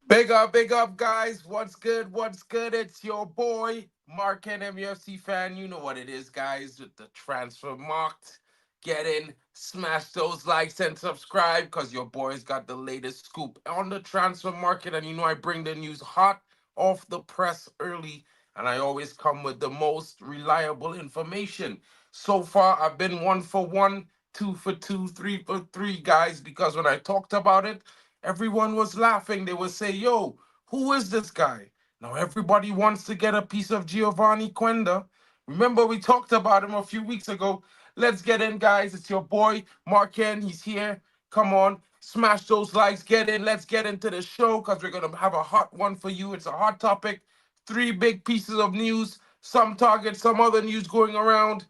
Big up, guys. What's good? What's good? It's your boy, Mark and MUFC fan. You know what it is, guys, with the transfer marked. Get in, smash those likes and subscribe because your boy's got the latest scoop on the transfer market. And you know, I bring the news hot off the press early, and I always come with the most reliable information. So far, I've been 1 for 1, 2 for 2, 3 for 3, guys, because when I talked about it, everyone was laughing. They would say, "Yo, who is this guy?" Now everybody wants to get a piece of Giovanni Quenda. Remember, we talked about him a few weeks ago. Let's get in, guys. It's your boy, Marken. He's here. Come on, smash those likes. Get in. Let's get into the show because we're going to have a hot one for you. It's a hot topic. Three big pieces of news, some targets, some other news going around.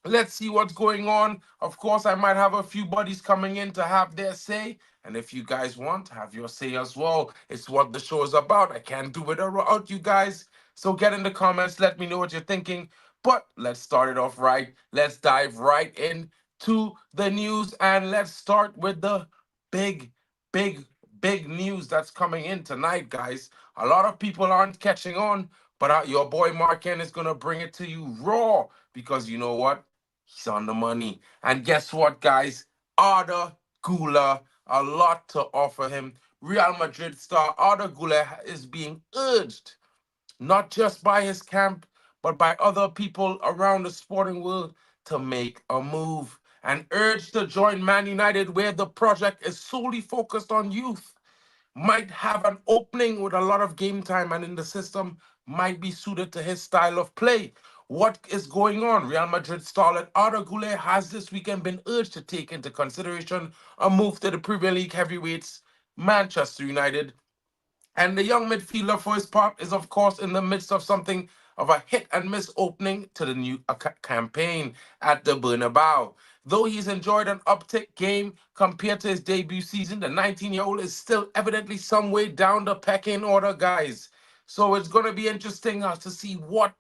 Let's see what's going on. Of course, I might have a few buddies coming in to have their say. And if you guys want, have your say as well. It's what the show is about. I can't do it without you guys. So get in the comments. Let me know what you're thinking. But let's start it off right. Let's dive right into the news. And let's start with the big, big, big news that's coming in tonight, guys. A lot of people aren't catching on, but your boy Mark N is going to bring it to you raw because you know what? He's on the money. And guess what, guys? Arda Güler, a lot to offer him. Real Madrid star Arda Güler is being urged, not just by his camp, but by other people around the sporting world to make a move and urged to join Man United, where the project is solely focused on youth, might have an opening with a lot of game time and in the system might be suited to his style of play. What is going on? Real Madrid starlet Arda Güler has this weekend been urged to take into consideration a move to the Premier League heavyweights, Manchester United, and the young midfielder, for his part, is of course in the midst of something of a hit and miss opening to the new campaign at the Bernabeu. Though he's enjoyed an uptick game compared to his debut season, the 19-year-old is still evidently some way down the pecking order, guys. So it's going to be interesting to see what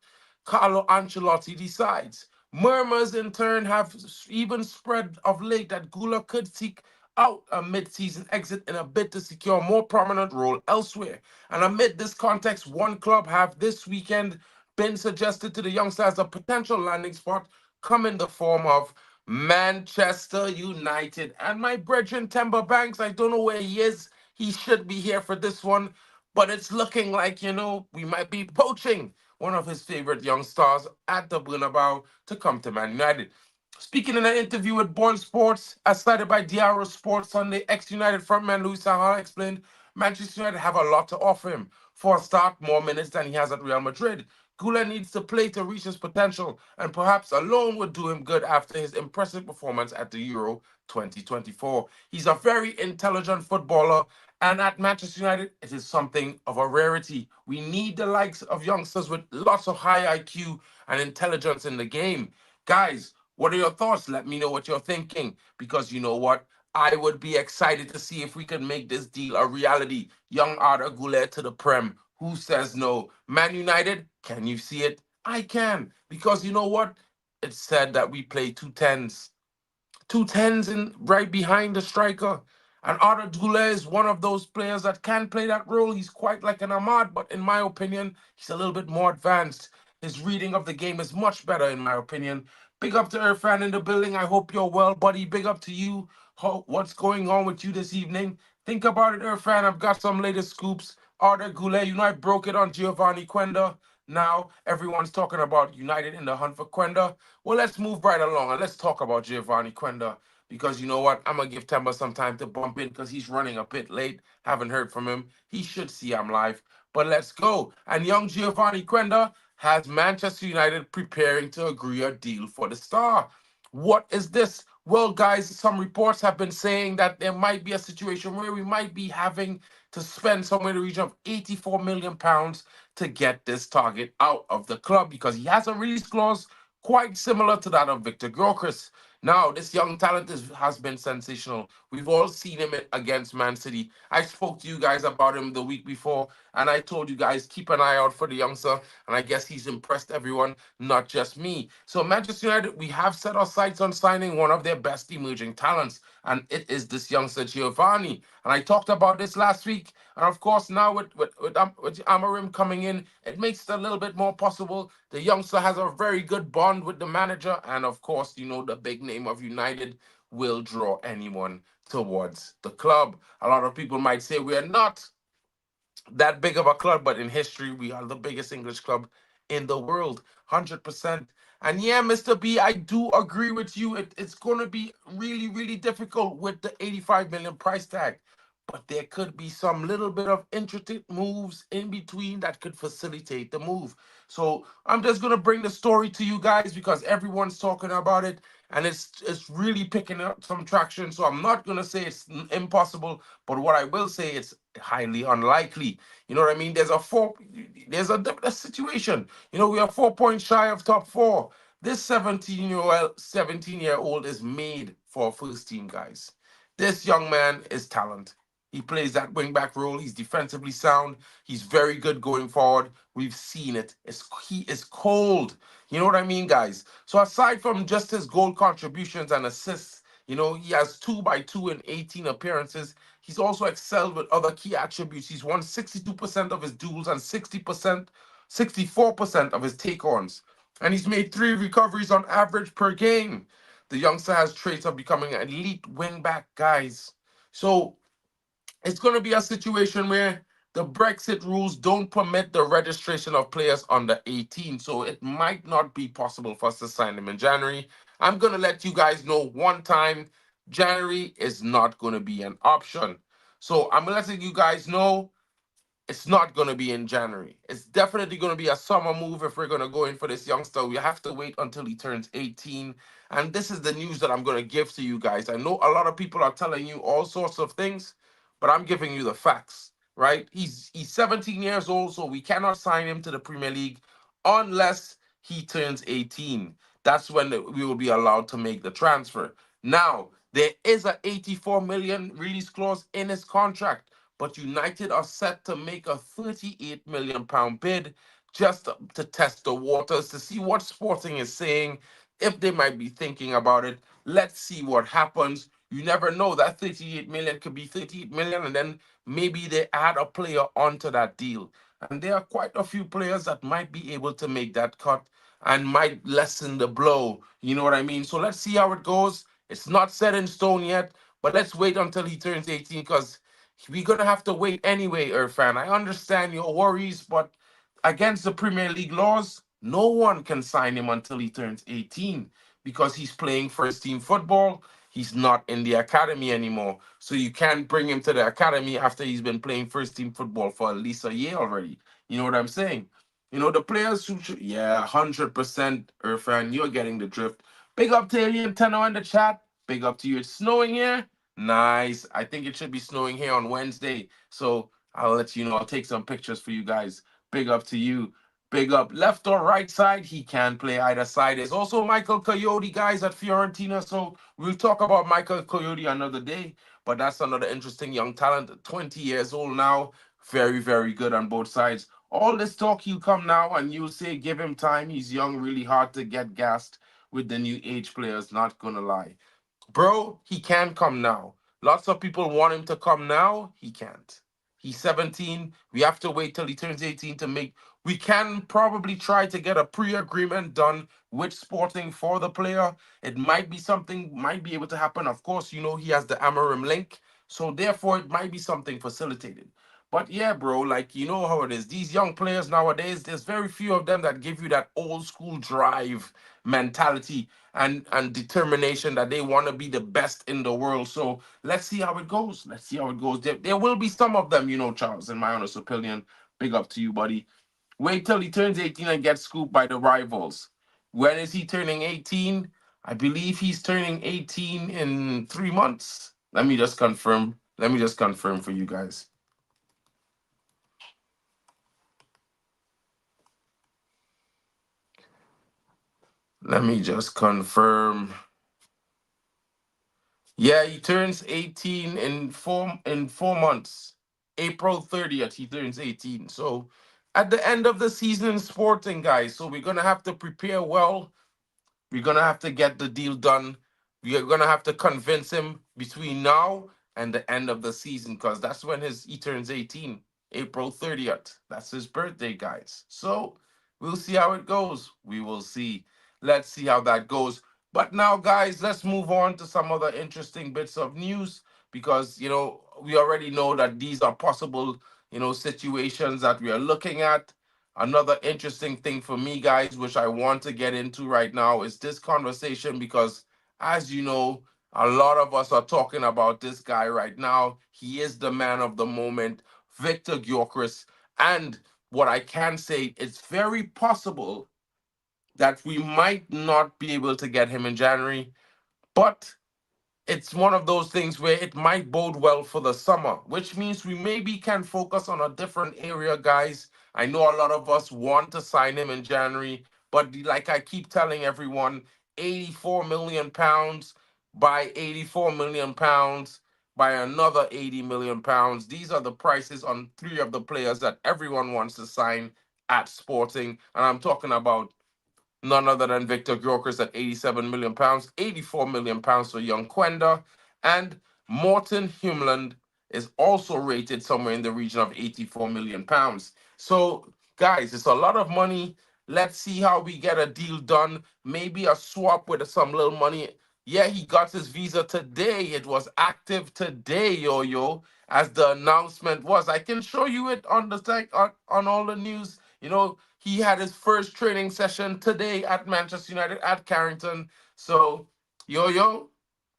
Carlo Ancelotti decides. Murmurs, in turn, have even spread of late that Gula could seek out a mid-season exit in a bid to secure a more prominent role elsewhere. And amid this context, one club have this weekend been suggested to the youngster as a potential landing spot, come in the form of Manchester United. And my brethren, Timber Banks, I don't know where he is. He should be here for this one. But it's looking like, we might be poaching one of his favorite young stars at the Bernabeu to come to Man United. Speaking in an interview with Born Sports, as cited by Diaro Sports Sunday, ex-United frontman Luis Sahara explained Manchester United have a lot to offer him. For a start, more minutes than he has at Real Madrid. Gula needs to play to reach his potential, and perhaps a loan would do him good after his impressive performance at the Euro 2024. He's a very intelligent footballer, and at Manchester United, it is something of a rarity. We need the likes of youngsters with lots of high IQ and intelligence in the game. Guys, what are your thoughts? Let me know what you're thinking, because you know what? I would be excited to see if we can make this deal a reality. Young Arda Güler to the Prem. Who says no? Man United, can you see it? I can, because you know what? It's said that we play two tens in right behind the striker. And Arda Güler is one of those players that can play that role. He's quite like an Ahmad, but in my opinion, he's a little bit more advanced. His reading of the game is much better, in my opinion. Big up to Irfan in the building. I hope you're well, buddy. Big up to you. What's going on with you this evening? Think about it, Irfan. I've got some latest scoops. Arda Güler, I broke it on Giovanni Quenda. Now everyone's talking about United in the hunt for Quenda. Well, let's move right along and let's talk about Giovanni Quenda, because you know what? I'm gonna give Temba some time to bump in because he's running a bit late. Haven't heard from him. He should see I'm live. But let's go. And young Giovanni Quenda has Manchester United preparing to agree a deal for the star. What is this? Well, guys, some reports have been saying that there might be a situation where we might be having to spend somewhere in the region of £84 million to get this target out of the club because he has a release clause quite similar to that of Victor Gyokeres. Now, this young talent has been sensational. We've all seen him against Man City. I spoke to you guys about him the week before, and I told you guys keep an eye out for the youngster. And I guess he's impressed everyone, not just me. So, Manchester United, we have set our sights on signing one of their best emerging talents, and it is this youngster Giovanni. And I talked about this last week. And of course, now with Amarim coming in, it makes it a little bit more possible. The youngster has a very good bond with the manager, and of course, the big name of United will draw anyone towards the club. A lot of people might say we are not that big of a club, but in history, we are the biggest English club in the world, 100%. And yeah, Mr. B, I do agree with you. It's going to be really, really difficult with the 85 million price tag. But there could be some little bit of intricate moves in between that could facilitate the move. So I'm just going to bring the story to you guys because everyone's talking about it and it's really picking up some traction. So I'm not going to say it's impossible, but what I will say it's highly unlikely. You know what I mean? There's a situation. We are 4 points shy of top four. This 17-year-old is made for first team, guys. This young man is talent. He plays that wing back role. He's defensively sound. He's very good going forward. We've seen it. He is cold. You know what I mean, guys? So aside from just his goal contributions and assists, he has 2 by 2 in 18 appearances. He's also excelled with other key attributes. He's won 62% of his duels and 64% of his take-ons. And he's made 3 recoveries on average per game. The youngster has traits of becoming an elite wing back, guys. So it's going to be a situation where the Brexit rules don't permit the registration of players under 18. So it might not be possible for us to sign them in January. I'm going to let you guys know one time January is not going to be an option. So I'm letting you guys know it's not going to be in January. It's definitely going to be a summer move if we're going to go in for this youngster. We have to wait until he turns 18. And this is the news that I'm going to give to you guys. I know a lot of people are telling you all sorts of things, but I'm giving you the facts, right? He's 17 years old, so we cannot sign him to the Premier League unless he turns 18. That's when we will be allowed to make the transfer. Now, there is a 84 million release clause in his contract, but United are set to make a 38 million pound bid just to test the waters to see what Sporting is saying, if they might be thinking about it. Let's see what happens. You never know. That 38 million could be 38 million, and then maybe they add a player onto that deal. And there are quite a few players that might be able to make that cut and might lessen the blow. You know what I mean? So let's see how it goes. It's not set in stone yet, but let's wait until he turns 18 because we're gonna have to wait anyway, Irfan. I understand your worries, but against the Premier League laws, no one can sign him until he turns 18 because he's playing first team football. He's not in the academy anymore. So you can't bring him to the academy after he's been playing first team football for at least a year already. You know what I'm saying? The players who should, yeah, 100% Irfan, you're getting the drift. Big up to Alien Tenor in the chat. Big up to you. It's snowing here. Nice. I think it should be snowing here on Wednesday. So I'll let you know. I'll take some pictures for you guys. Big up to you. Big up left or right side. He can play either side. There's also Michael Coyote, guys, at Fiorentina. So we'll talk about Michael Coyote another day. But that's another interesting young talent. 20 years old now. Very, very good on both sides. All this talk, you come now and you'll say, give him time. He's young, really hard to get gassed with the new age players. Not gonna lie. Bro, he can come now. Lots of people want him to come now. He can't. He's 17. We have to wait till he turns 18 to make. We can probably try to get a pre-agreement done with Sporting for the player. It might be something, might be able to happen. Of course, he has the Amarim link. So therefore, it might be something facilitated. But yeah, bro, like you know how it is. These young players nowadays, there's very few of them that give you that old school drive mentality and determination that they want to be the best in the world. So let's see how it goes. Let's see how it goes. There will be some of them, Charles, in my honest opinion. Big up to you, buddy. Wait till he turns 18 and gets scooped by the rivals. When is he turning 18? I believe he's turning 18 in 3 months. Let me just confirm. Let me just confirm for you guys. Let me just confirm. Yeah, he turns 18 in 4 months. April 30th, he turns 18. So at the end of the season in Sporting, guys. So we're gonna have to prepare well. We're gonna have to get the deal done. We are gonna have to convince him between now and the end of the season, because that's when he turns 18, April 30th. That's his birthday, guys. So we'll see how it goes. We will see. Let's see how that goes. But now, guys, let's move on to some other interesting bits of news, because we already know that these are possible situations that we are looking at. Another interesting thing for me, guys, which I want to get into right now, is this conversation, because, as you know, a lot of us are talking about this guy right now. He is the man of the moment, Victor Gyökeres. And what I can say, it's very possible that we might not be able to get him in January, but it's one of those things where it might bode well for the summer, which means we maybe can focus on a different area, guys. I know a lot of us want to sign him in January, but like I keep telling everyone, 84 million pounds by 84 million pounds by another 80 million pounds. These are the prices on three of the players that everyone wants to sign at Sporting. And I'm talking about none other than Victor Gyökeres at 87 million pounds, 84 million pounds for young Quenda, and Morton Humland is also rated somewhere in the region of 84 million pounds. So, guys, it's a lot of money. Let's see how we get a deal done. Maybe a swap with some little money. Yeah, he got his visa today. It was active today, yo, as the announcement was. I can show you it on the on all the news. He had his first training session today at Manchester United at Carrington. So, yo,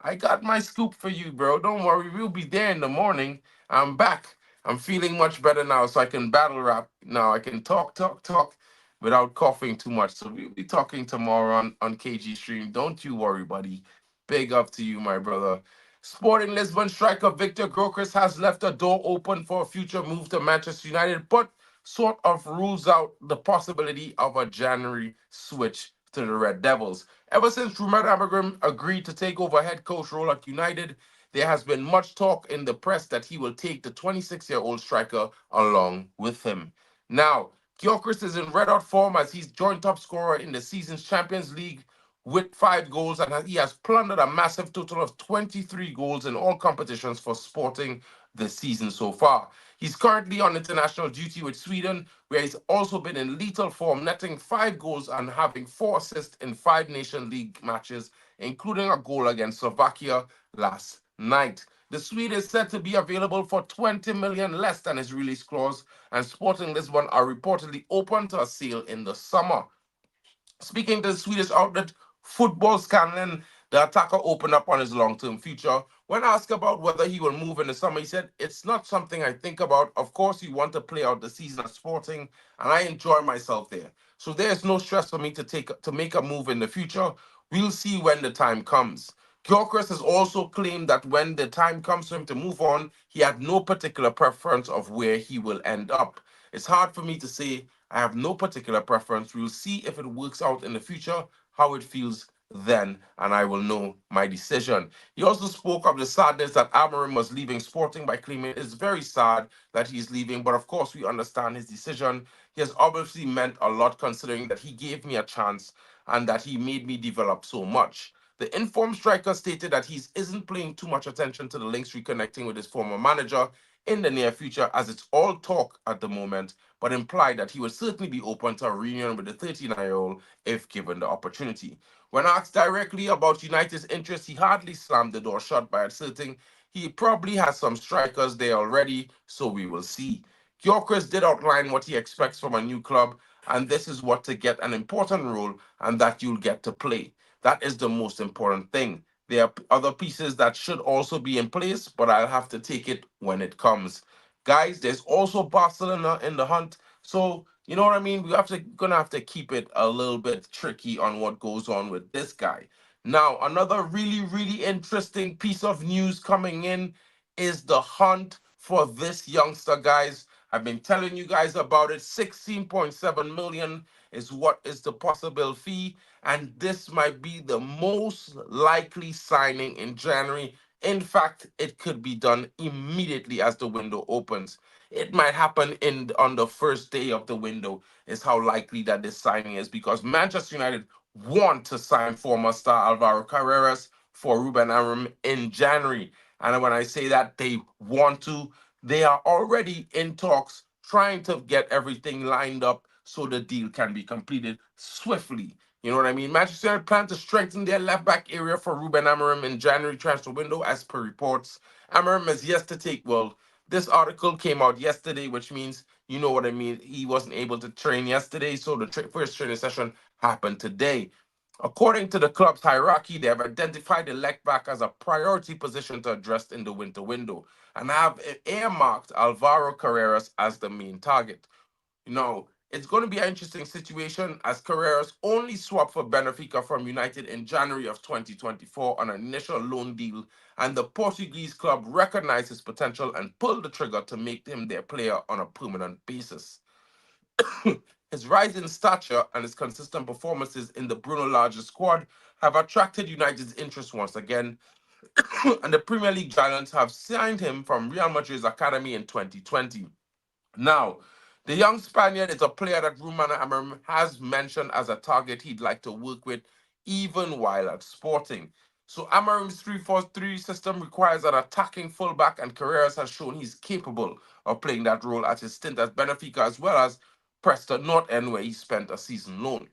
I got my scoop for you, bro. Don't worry, we'll be there in the morning. I'm back. I'm feeling much better now, so I can battle rap now. I can talk without coughing too much. So we'll be talking tomorrow on KG Stream. Don't you worry, buddy. Big up to you, my brother. Sporting Lisbon striker Victor Gyökeres has left a door open for a future move to Manchester United, but sort of rules out the possibility of a January switch to the Red Devils. Ever since Rumed Amorim agreed to take over head coach role at United, there has been much talk in the press that he will take the 26-year-old striker along with him. Now, Gyökeres is in red-hot form as he's joint top scorer in the season's Champions League with 5 goals, and he has plundered a massive total of 23 goals in all competitions for Sporting this season so far. He's currently on international duty with Sweden, where he's also been in lethal form, netting 5 goals and having 4 assists in 5 Nation League matches, including a goal against Slovakia last night. The Swede is said to be available for 20 million less than his release clause, and Sporting Lisbon are reportedly open to a sale in the summer. Speaking to the Swedish outlet Football Scanlon, the attacker opened up on his long term future. When asked about whether he will move in the summer, he said, "It's not something I think about. Of course, you want to play out the season at Sporting, and I enjoy myself there. So there's no stress for me to make a move in the future. We'll see when the time comes." Gyökeres has also claimed that when the time comes for him to move on, he had no particular preference of where he will end up. "It's hard for me to say. I have no particular preference. We'll see if it works out in the future, how it feels then, and I will know my decision." He also spoke of the sadness that Amorim was leaving Sporting by claiming it's very sad that he's leaving, but of course we understand his decision. He has obviously meant a lot considering that he gave me a chance and that he made me develop so much. The informed striker stated that he isn't paying too much attention to the links reconnecting with his former manager in the near future, as it's all talk at the moment, but implied that he would certainly be open to a reunion with the 39-year-old if given the opportunity. When asked directly about United's interest, he hardly slammed the door shut by asserting he probably has some strikers there already, so we will see. Gyökeres did outline what he expects from a new club, and this is what to get an important role and that you'll get to play. That is the most important thing. There are other pieces that should also be in place, but I'll have to take it when it comes. Guys, there's also Barcelona in the hunt. So, you know what I mean? Gonna have to keep it a little bit tricky on what goes on with this guy. Now, another really interesting piece of news coming in is the hunt for this youngster, guys. I've been telling you guys about it. 16.7 million is what is the possible fee, and this might be the most likely signing in January. In fact, it could be done immediately as the window opens. It might happen in on the first day of the window, is how likely that this signing is, because Manchester United want to sign former star Alvaro Carreras for Ruben Amorim in January. And when I say that they want to, they are already in talks trying to get everything lined up so the deal can be completed swiftly. You know what I mean? Manchester United plan to strengthen their left back area for Ruben Amorim in January transfer window, as per reports. Amorim is yet to take. Well, this article came out yesterday, which means you know what I mean. He wasn't able to train yesterday, so the first training session happened today. According to the club's hierarchy, they have identified the left back as a priority position to address in the winter window and have earmarked Alvaro Carreras as the main target. It's going to be an interesting situation as Carreras only swapped for Benfica from United in January of 2024 on an initial loan deal, and the Portuguese club recognized his potential and pulled the trigger to make him their player on a permanent basis. His rise in stature and his consistent performances in the Bruno Lage squad have attracted United's interest once again, and the Premier League giants have signed him from Real Madrid's academy in 2020. Now, the young Spaniard is a player that Ruben Amorim has mentioned as a target he'd like to work with, even while at Sporting. So Amorim's 3-4-3 system requires an attacking fullback, and Carreras has shown he's capable of playing that role at his stint at Benfica as well as Preston North End, where he spent a season loan.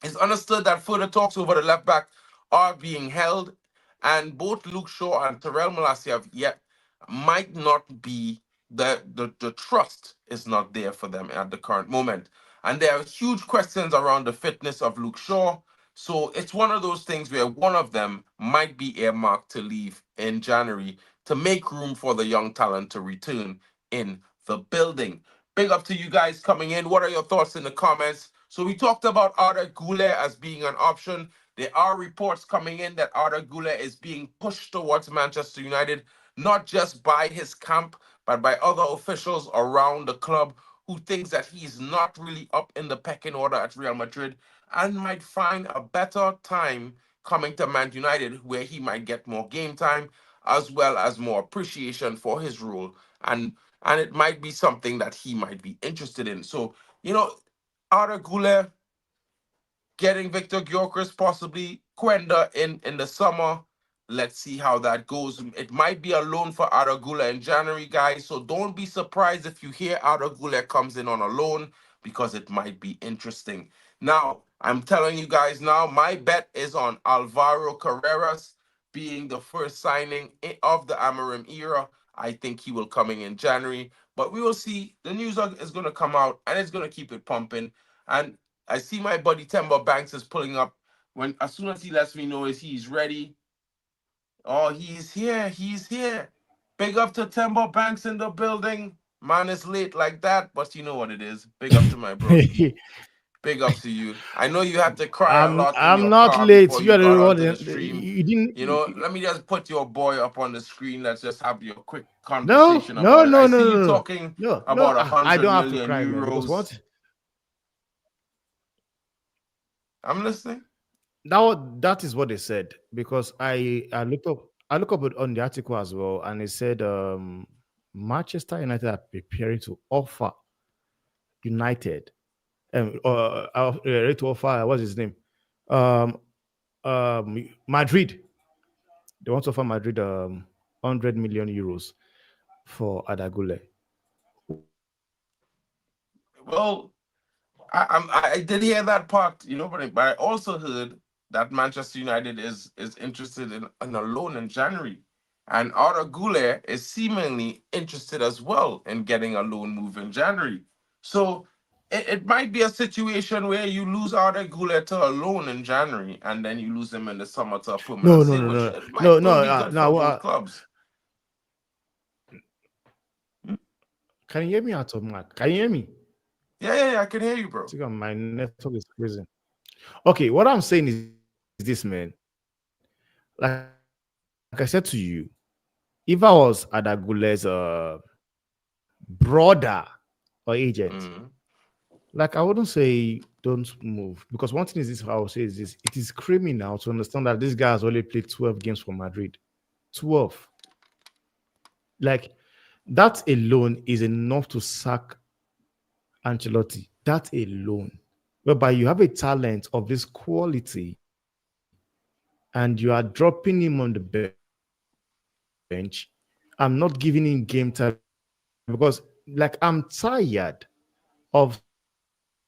It's understood that further talks over the left back are being held, and both Luke Shaw and Terrell Malacia have yet might not be the trust is not there for them at the current moment. And there are huge questions around the fitness of Luke Shaw. So it's one of those things where one of them might be earmarked to leave in January to make room for the young talent to return in the building. Big up to you guys coming in. What are your thoughts in the comments? So we talked about Arda Güler as being an option. There are reports coming in that Arda Güler is being pushed towards Manchester United, not just by his camp, but by other officials around the club who thinks that he's not really up in the pecking order at Real Madrid and might find a better time coming to Man United where he might get more game time as well as more appreciation for his role, and it might be something that he might be interested in. So, you know, Arda Güler getting Victor Gyökeres, possibly Quenda in the summer. Let's see how that goes. It might be a loan for Arda Güler in January, guys. So don't be surprised if you hear Arda Güler comes in on a loan because it might be interesting. Now, I'm telling you guys now, my bet is on Alvaro Carreras being the first signing of the Amorim era. I think he will coming in January, but we will see. The news is going to come out and it's going to keep it pumping. And I see my buddy Timber Banks is pulling up. When as soon as he lets me know is he's ready. Oh, he's here. He's here. Big up to Timber Banks in the building. Man is late like that, but you know what it is. Big up to my broski. Big up to you. I know you had to cry a lot in I'm your not car late. before You you are got the one. onto the stream. You didn't. Let me just put your boy up on the screen. Let's just have your quick No, conversation no, about it. I no, no, see no, you no, talking no, no. about a I hundred don't have to million cry, man. Because euros. what? I'm listening. That is what they said. Because I look up on the article as well, and it said Manchester United are preparing to offer United ready to offer what's his name, um Madrid. They want to offer Madrid 100 million euros for Adagule. Well, I did hear that part, but I also heard that Manchester United is interested in a loan in January, and Arda Güler is seemingly interested as well in getting a loan move in January. So it might be a situation where you lose Arda Güler to a loan in January, and then you lose him in the summer to a permanent No, no, sale, no, which no, it might no, still no, be good for no. both clubs. Hmm? Can you hear me out of Mark? Can you hear me? Yeah, yeah, yeah, I can hear you, I bro. think my network is freezing. Okay, what I'm saying is this, man. Like I said to you, if I was Adagule's brother or agent, Mm. like I wouldn't say don't move, because one thing is this: I will say is this: it is criminal to understand that this guy has only played 12 games for Madrid. 12. Like that alone is enough to sack Ancelotti. That alone. Whereby you have a talent of this quality and you are dropping him on the bench. I'm not giving him game time because, like, I'm tired of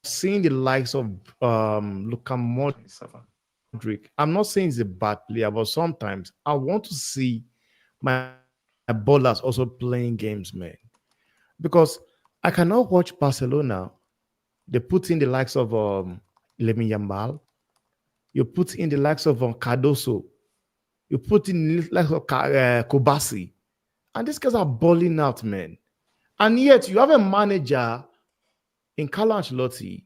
seeing the likes of Luka Modric. I'm not saying he's a bad player, but 27. sometimes I want to see my ballers also playing games, man. Because I cannot watch Barcelona. They put in the likes of Lemmy Yamal. You put in the likes of Cardoso. You put in the likes of Kobasi. And these guys are balling out, man. And yet you have a manager in Carlo Ancelotti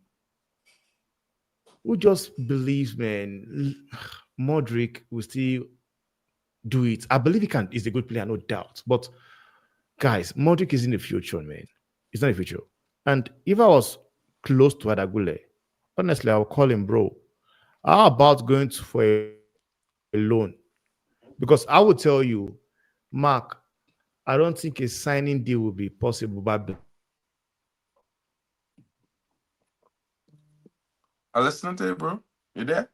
who just believes, man, Modric will still do it. I believe he can. He's a good player, no doubt. But guys, Modric is in the future, man. It's not the future. And if I was close to Arda Güler, honestly, I would call him, bro. How about going for a loan? Because I would tell you, Mark, I don't think a signing deal will be possible, but I believe a loan will be possible. I listening to it, bro. You there?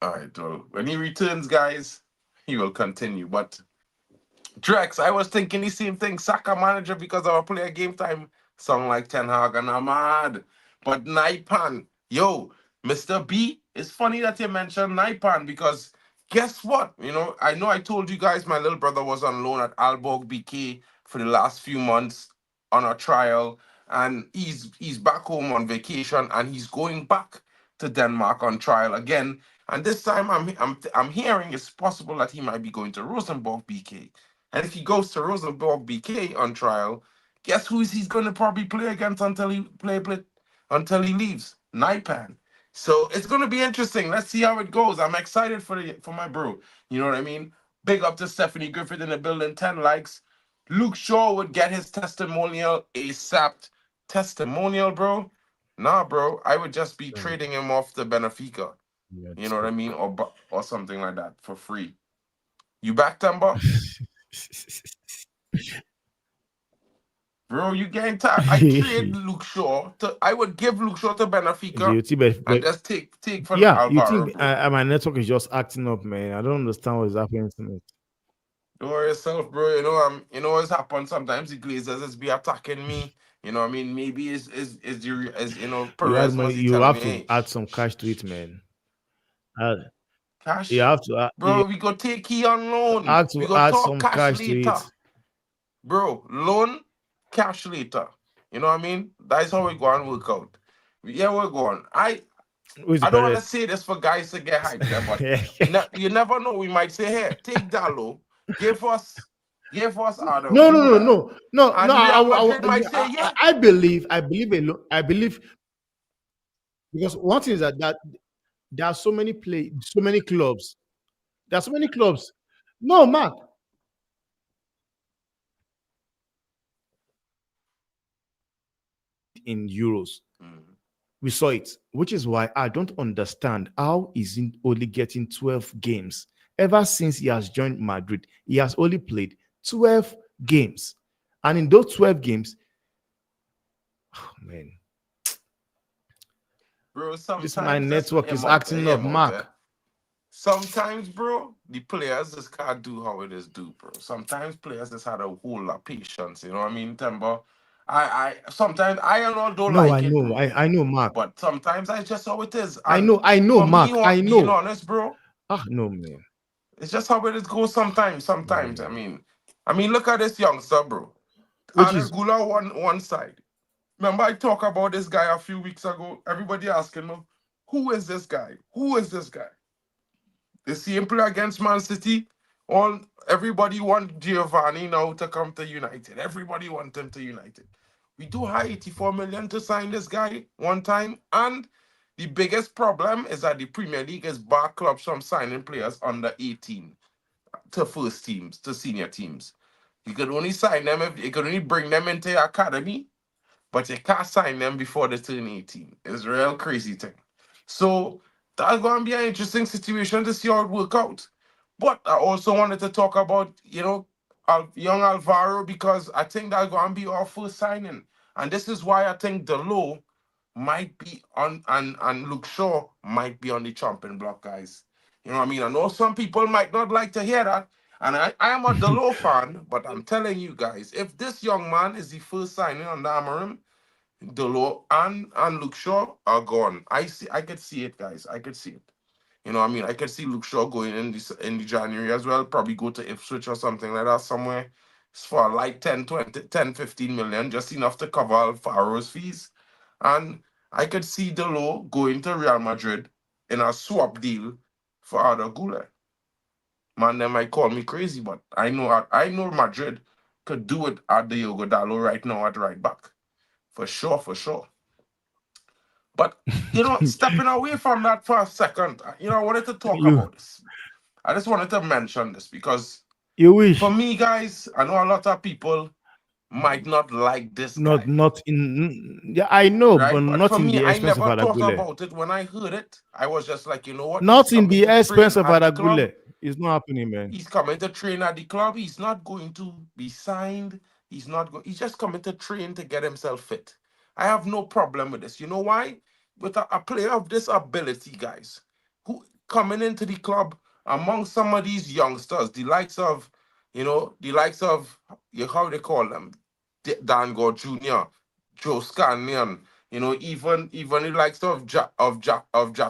All right, well, when he returns, guys, he will continue. But Drex, I was thinking the same thing. Saka manager because our player game time sound like Ten Hag and I'm mad. But Naipan, yo, Mr. B, it's funny that you mentioned Naipan because guess what? I know I told you guys my little brother was on loan at Alborg BK for the last few months on a trial, and he's back home on vacation and he's going back to Denmark on trial again. And this time I'm hearing it's possible that he might be going to Rosenborg BK. And if he goes to Rosenborg BK on trial, guess who he's going to probably play against until play until he leaves? Naipan. So it's going to be interesting. Let's see how it goes. I'm excited for my bro. You know what I mean? Big up to Stephanie Griffith in the building. 10 likes. Luke Shaw would get his testimonial ASAP. Testimonial, bro? Nah, bro. I would just be Sorry, trading him off to Benfica. you You know what I mean? talk. Or something like that for free. You back, Temba? Bro, you getting tired? I trade Luke Shaw to. I would give Luke Shaw to Benfica You think, and just take for yeah, you Alvaro, think bro. my network is just acting up, man? I don't understand what is happening to me. Don't worry yourself, bro. You know what's happened. Sometimes the Glazers is be attacking me. You know what I mean? Maybe Perez must be You telling me, have to hey, add some cash to it, man. Uh, you cash, have to bro. We go take key on loan. add We to go add talk some cash cash to later, it. bro. Loan, cash later. You know what I mean? That's how we go and work out. Yeah, we're going. Who is the I don't want to Perez? say this for guys to get hyped there, but you never know. We might say, "Here, take Dallo, give us, give us Arda No, no, no, Güler," no, no, no. and Real Madrid might say, "Yeah, I believe because one thing is that there are so many clubs. There are so many clubs. No, Mark, in euros. Mhm. We saw it, which is why I don't understand how is he only getting 12 games. Ever since he has joined Madrid, he has only played 12 games. And in those 12 games, oh man, bro." this my Sometimes just network is acting hear up, him out there. Mark. Sometimes, bro, the players just can't do how it is do, bro. Sometimes players just had a whole lot of patience. You know what I mean, Temba? I sometimes I don't No, like it, bro. I know, Mark. But sometimes that's just how it is. And I know, for me, Mark. I being know. honest, bro, Ah, no, man. it's just how it goes sometimes. No, Sometimes. man. I mean, look at this youngster, bro. Which Arda is Güler one side. Remember, I talked about this guy a few weeks ago. Everybody asking me, who is this guy? Who is this guy? The same play against Man City. All everybody want Giovanni now to come to United. Everybody want him to United. We do high 84 million to sign this guy one time, and the biggest problem is that the Premier League is bar clubs from signing players under 18 to first teams, to senior teams. You could only sign them if you could only bring them into your academy, but you can't sign them before they turn 18. It's a real crazy thing. So that's going to be an interesting situation to see how it work out. But I also wanted to talk about, young Alvaro, because I think that's going to be our first signing. And this is why I think Delo might be on, and Luke Shaw might be on the chopping block, guys. You know what I mean? I know some people might not like to hear that. And I am a Delo fan, but I'm telling you guys, if this young man is the first signing on the Amarim, Delo and Luke Shaw are gone. I could see it, guys. I could see it. You know what I mean? I could see Luke Shaw going in the January as well, probably go to Ipswich or something like that somewhere. It's for like 10, 20, 10, 15 million, just enough to cover Alfaro's fees. And I could see Delo going to Real Madrid in a swap deal for Arda Güler. Man, they might call me crazy, but I know Madrid could do it at Diogo Dallo right now at right back. For sure, for sure. But stepping away from that for a second, I wanted to talk you about this. I just wanted to mention this because you for wish me, guys, I know a lot of people might not like this guy, not in yeah, I know, but right? But not for in me, the I expense of never thought Adagule. about it when I heard it. I was just like, you know what? He's Not in coming the to train expense of at the club. Adagule. It's not happening, man. He's coming to train at the club. He's not going to be signed. He's not going. He's just coming to train to get himself fit. I have no problem with this. You know why? With a player of this ability, guys, who coming into the club among some of these youngsters, the likes of how they call them, Dan Gore Jr., Joe Scanlon, even the likes of Jack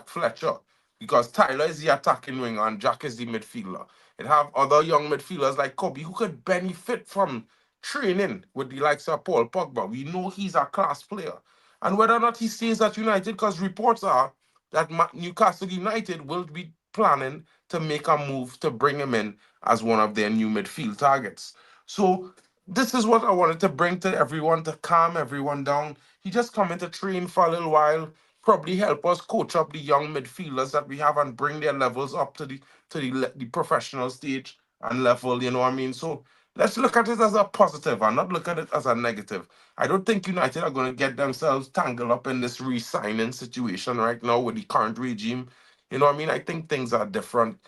Fletcher, because Tyler is the attacking winger and Jack is the midfielder. It have other young midfielders like Kobe who could benefit from training with the likes of Paul Pogba. We know he's a class player. And whether or not he stays at United, because reports are that Newcastle United will be planning to make a move to bring him in as one of their new midfield targets. So this is what I wanted to bring to everyone to calm everyone down. He just come in to train for a little while, probably help us coach up the young midfielders that we have and bring their levels up to the professional stage and level. You know what I mean? So let's look at it as a positive and not look at it as a negative. I don't think United are going to get themselves tangled up in this re-signing situation right now with the current regime. You know what I mean? I think things are different.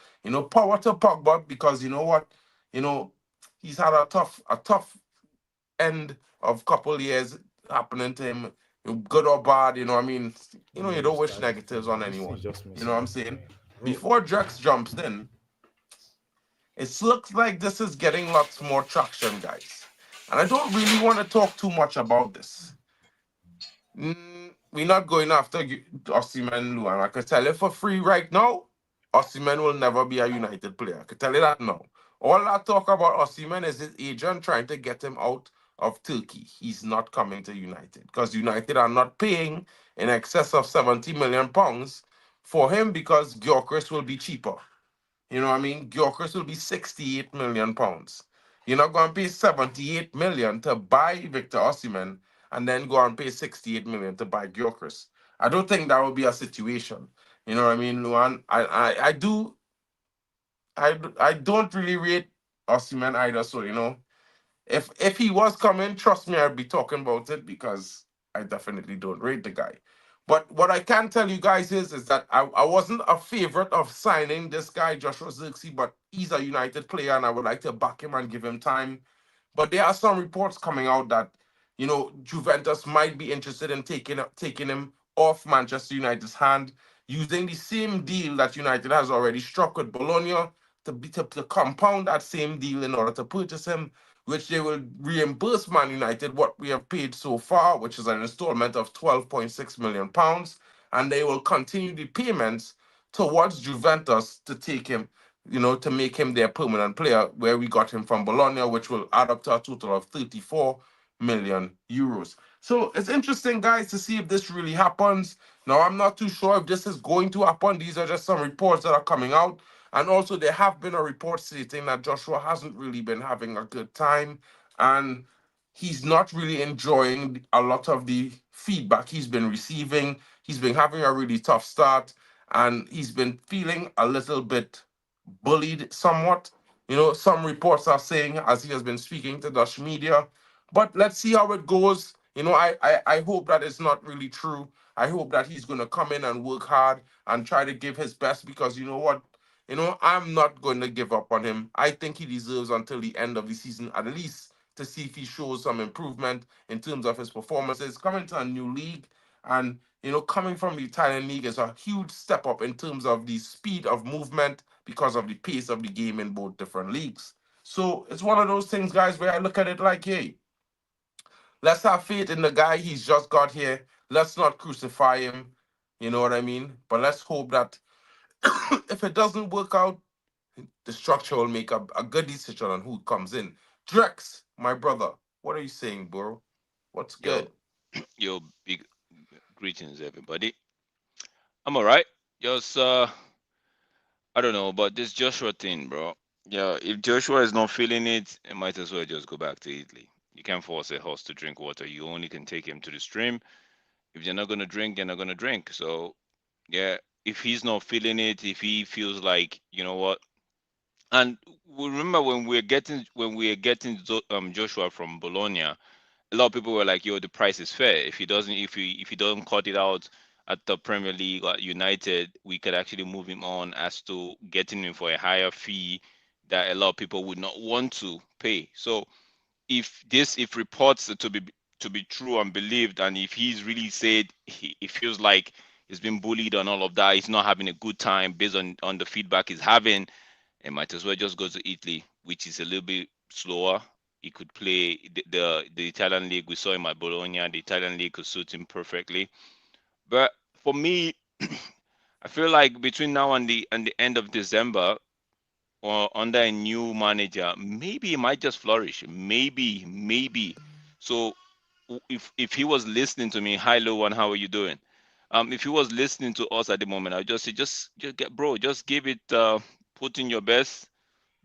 Power to Pogba, because you know what? You know, he's had a tough end of couple years happening to him, good or bad. You know what I mean? You Yeah, don't you wish started negatives from on this is anyone. just You know what I'm messing up, saying? man. Bro. Before Drex jumps in, it looks like this is getting lots more traction, guys. And I don't really want to talk too much about this. We're not going after Osimhen, Luan. I can tell you for free right now, Osimhen will never be a United player. I can tell you that now. All that talk about Osimhen is his agent trying to get him out of Turkey. He's not coming to United because United are not paying in excess of £70 million for him, because Gyökeres will be cheaper. You know what I mean? Gyökeres will be £68 million. You're not going to pay 78 million to buy Victor Osimhen and then go and pay 68 million to buy Gyökeres. I don't think that will be a situation. You know what I mean, Luan? I don't really rate Osimhen either. So if he was coming, trust me, I'd be talking about it, because I definitely don't rate the guy. But what I can tell you guys is that I wasn't a favorite of signing this guy, Joshua Zirkzee, but he's a United player and I would like to back him and give him time. But there are some reports coming out that Juventus might be interested in taking him off Manchester United's hand, using the same deal that United has already struck with Bologna to compound that same deal in order to purchase him, which they will reimburse Man United what we have paid so far, which is an installment of £12.6 million, and they will continue the payments towards Juventus to take him, to make him their permanent player, where we got him from Bologna, which will add up to a total of 34 million euros. So it's interesting, guys, to see if this really happens. Now, I'm not too sure if this is going to happen. These are just some reports that are coming out. And also, there have been a report stating that Joshua hasn't really been having a good time, and he's not really enjoying a lot of the feedback he's been receiving. He's been having a really tough start, and he's been feeling a little bit bullied somewhat. Some reports are saying, as he has been speaking to Dutch media. But let's see how it goes. I hope that it's not really true. I hope that he's going to come in and work hard and try to give his best, because you know what? I'm not going to give up on him. I think he deserves until the end of the season at least to see if he shows some improvement in terms of his performances. Coming to a new league and coming from the Italian league is a huge step up in terms of the speed of movement because of the pace of the game in both different leagues. So it's one of those things, guys, where I look at it like, hey, let's have faith in the guy. He's just got here. Let's not crucify him. You know what I mean? But let's hope that if it doesn't work out, the structure will make a good decision on who comes in. Drex, my brother, what are you saying, bro? What's Yo, good? yo, big greetings, everybody. I'm alright. Just, I don't know, but this Joshua thing, bro. Yeah, if Joshua is not feeling it, it might as well just go back to Italy. You can't force a horse to drink water. You only can take him to the stream. If they're not gonna drink, they're not gonna drink. So, yeah, if he's not feeling it, if he feels like, you know what, and we remember when we are getting Joshua from Bologna, a lot of people were like, "Yo, the price is fair. If he doesn't cut it out at the Premier League or at United, we could actually move him on as to getting him for a higher fee that a lot of people would not want to pay." So if reports are to be true and believed, and if he's really said he feels like he's been bullied and all of that, he's not having a good time based on the feedback he's having, it might as well just go to Italy, which is a little bit slower. He could play the Italian league. We saw him at Bologna. The Italian league could suit him perfectly. But for me, I feel like between now and the end of December, or under a new manager, maybe he might just flourish. Maybe. So if he was listening to me, hi Lowan, how are you doing? If he was listening to us at the moment, I'd just say, just get, bro, just give it, put in your best,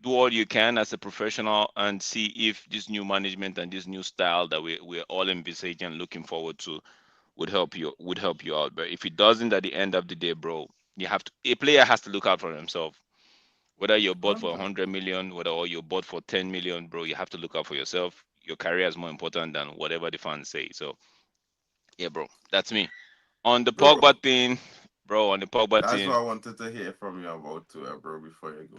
do all you can as a professional, and see if this new management and this new style that we're all envisaging and looking forward to would help you out. But if it doesn't, at the end of the day, bro, a player has to look out for himself. Whether you're bought for 100 million, whether or you're bought for 10 million, bro, you have to look out for yourself. Your career is more important than whatever the fans say. So yeah, bro, that's me. On the Bro, Pogba thing, bro, on the Pogba that's what thing, I wanted to hear from you about too, bro, before you go.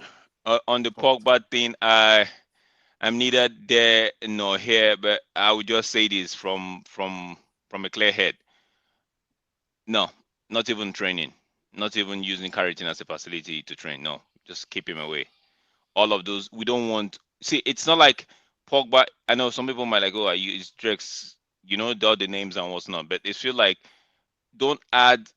on the Talk to me. Pogba thing, I'm neither there nor here, but I would just say this from a clear head. No, not even training, not even using Carrington as a facility to train. No, just keep him away. All of those we don't want. See, it's not like Pogba. I know some people might like, oh, I use Drex, all the names and what's not, but it feel like don't add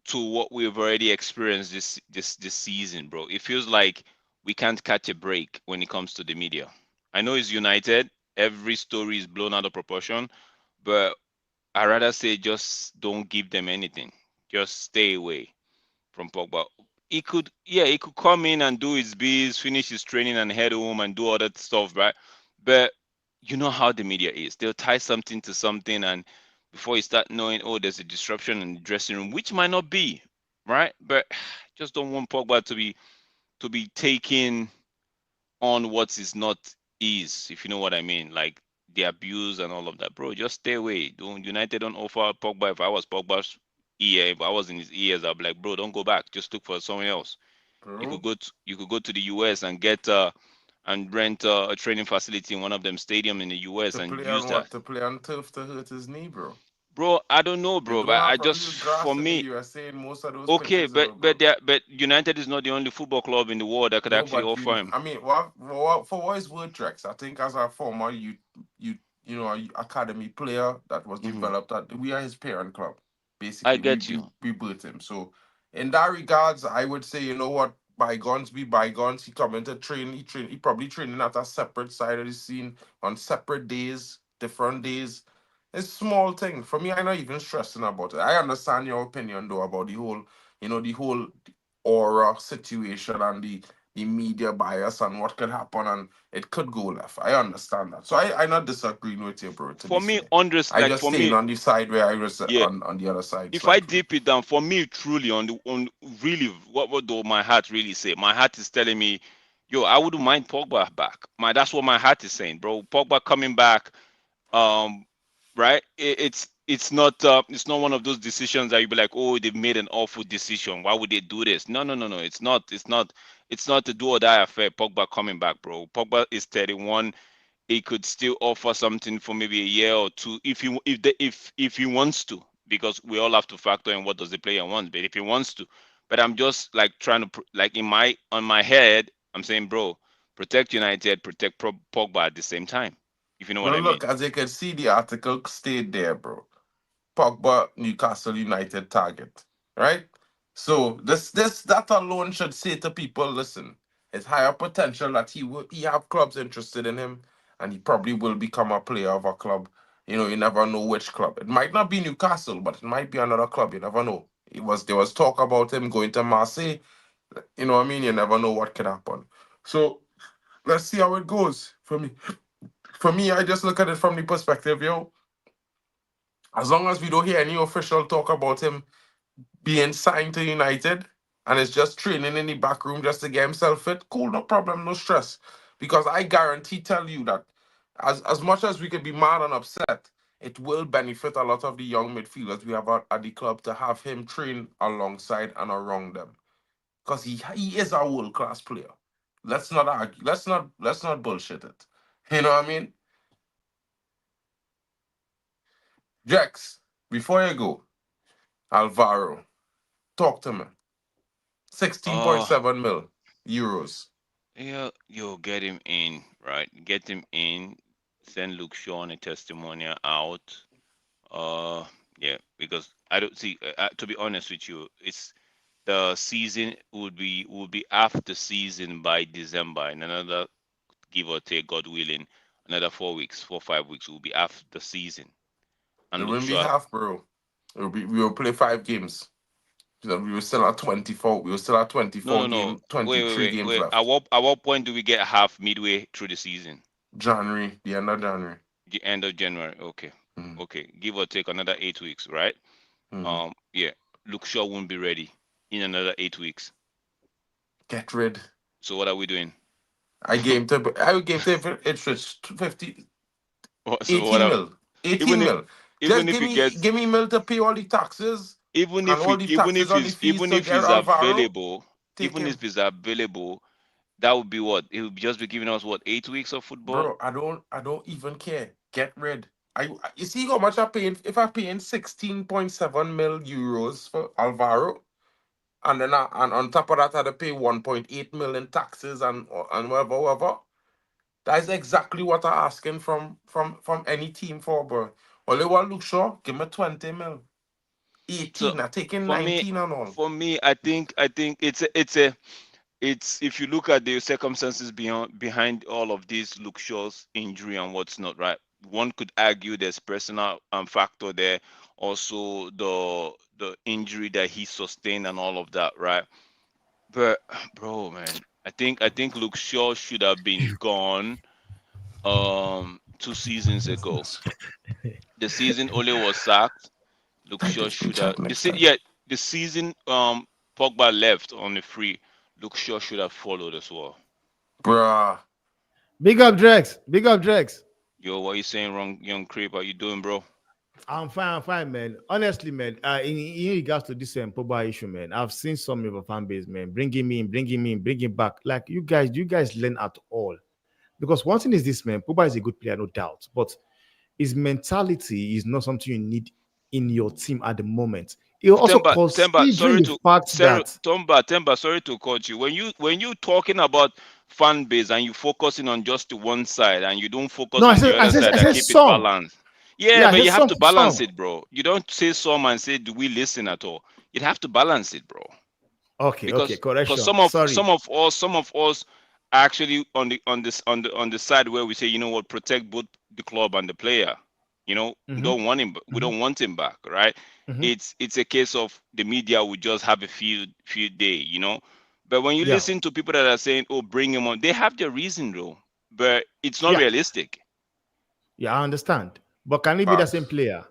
to what we've already experienced this season, bro. It feels like we can't catch a break when it comes to the media. I know it's United. Every story is blown out of proportion, but I rather say just don't give them anything. Just stay away from Pogba. He could come in and do his biz, finish his training, and head home and do all that stuff, right? But you know how the media is. They'll tie something to something, and before you start knowing, oh, there's a disruption in the dressing room, which might not be, right? But just don't want Pogba to be taking on what is not is, if you know what I mean, like the abuse and all of that, bro. Just stay away. Don't United don't offer Pogba. If I was Pogba's ear, if I was in his ears, I'd be like, bro, don't go back. Just look for someone else. Bro, You could go to the US and get and rent a training facility in one of them stadium in the US to and play use on that. what? To play on turf to hurt his knee, bro. Bro, I don't know, They bro, don't but I have just real for grass in the me, USA in most of those okay, pitches, but bro. United is not the only football club in the world that could No, actually but offer you. him. I mean, for what is word tracks? I think as a former you academy player that was Hmm. developed at, we are his parent club. I Basically, we get we you. we built him. So in that regards, I would say, you know what, bygones be bygones. He come into train. He probably training at a separate side of the scene on separate days, different days. It's small thing for me. I'm not even stressing about it. I understand your opinion though about the whole aura situation and the media bias and what could happen and it could go left. I understand that. So I'm not disagreeing with you, bro, to be For me, fair. I like just for staying me, on the side where I was yeah. on the other side If I slightly. deep it down, for me, truly on really, what do my heart really say? My heart is telling me, yo, I wouldn't mind Pogba back. That's what my heart is saying, bro. Pogba coming back, um, right? It's it's not one of those decisions that you be like, oh, they've made an awful decision. Why would they do this? No, no, no, no. It's not a do or die affair. Pogba coming back, bro. Pogba is 31. He could still offer something for maybe a year or two if he wants to, because we all have to factor in what does the player want. But if he wants to, but I'm just like trying to like in my on my head, I'm saying, bro, protect United, protect Pogba at the same time. If you know what Well, I mean. look, as you can see, the article stayed there, bro. Pogba, Newcastle United target, right? So that alone should say to people, listen, it's higher potential that he have clubs interested in him, and he probably will become a player of a club. You never know which club. It might not be Newcastle, but it might be another club. You never know. There was talk about him going to Marseille. You know what I mean? You never know what could happen. So let's see how it goes. For me, I just look at it from the perspective, as long as we don't hear any official talk about him being signed to United and is just training in the back room just to get himself fit, cool, no problem, no stress. Because I guarantee tell you that as much as we could be mad and upset, it will benefit a lot of the young midfielders we have at the club to have him train alongside and around them. Because he is a world class player. Let's not argue. Let's not bullshit it. You know what I mean? Jax, before you go, Alvaro, talk to me. Sixteen point Oh, seven mil euros. yeah, yo, get him in, right? Get him in. Send Luke Shaw on a testimonial out. Uh, yeah, because I don't see. To be honest with you, it's the season would be after season by December, and another give or take, God willing, another 4 weeks, 4 5 weeks will be after the season. It And Luke wouldn't be Shaw, half, bro. We will play 5 games. So we were still at 24. We were still at no, 24 no, no, game, wait, wait, 23 wait, games wait. At left. what point do we get half midway through the season? January, the end of January. The end of January. Okay, Mm, okay, give or take another 8 weeks, right? mm. Yeah, Luke Shaw won't be ready in another 8 weeks. Get rid. So what are we doing? I gave to it's 50, So what 18 are mil. even 18 if mil. even Just if give he me gets give me mil to pay all the taxes and all the taxes on the fees even to if get he's Alvaro. available, Take him. that would be what? He would just be giving us what, 8 weeks of football? Bro, I don't even care. Get rid. You see how much I'm paying if I'm paying 16.7 mil euros for Alvaro, and then and on top of that I had to pay 1.8 mil in taxes and whatever. That is exactly what I'm asking from any team for, bro. Only one look sure, give me 20 mil. So 18, I'm taking for me, 19 and all. I think it's if you look at the circumstances behind all of these, Luke Shaw's injury and what's not, right? One could argue there's personal factor there, also the injury that he sustained and all of that, right? But bro, man, I think Luke Shaw should have been gone 2 seasons ago. The season Ole was sacked, Luke Type Shaw his should speech have up next time. yeah, the season Pogba left on the free, Luke Shaw should have followed as well. Bruh. Big up Drex. Big up Drex. Yo, what you saying wrong, young creep? How you doing, bro? I'm fine, man. Honestly, man, in regards to this Pogba issue, man, I've seen some of the fan base, man, bring him in, bring him back. Like you guys learn at all. Because one thing is this, man, Pogba is a good player, no doubt. But his mentality is not something you need in your team at the moment. It also considering the fact that Temba, sorry to cut you. When you talking about fan base and you focusing on just the one side and you don't focus no, on the other I side and said keep it some. balanced. Yeah, Yeah, I but said you have to balance some. it, bro. You don't say some and say, do we listen at all? You have to balance it, bro. Okay, Because correction. some Sorry. of us are actually on the side where we say, you know what, protect both the club and the player. We Mm-hmm, don't want him, we mm-hmm, don't want him back, right? mm-hmm. It's a case of the media will just have a field day, but when you Yeah, listen to people that are saying, oh, bring him on, they have their reason though, but it's not yeah, realistic. yeah, I understand. But can it be the same Facts. player?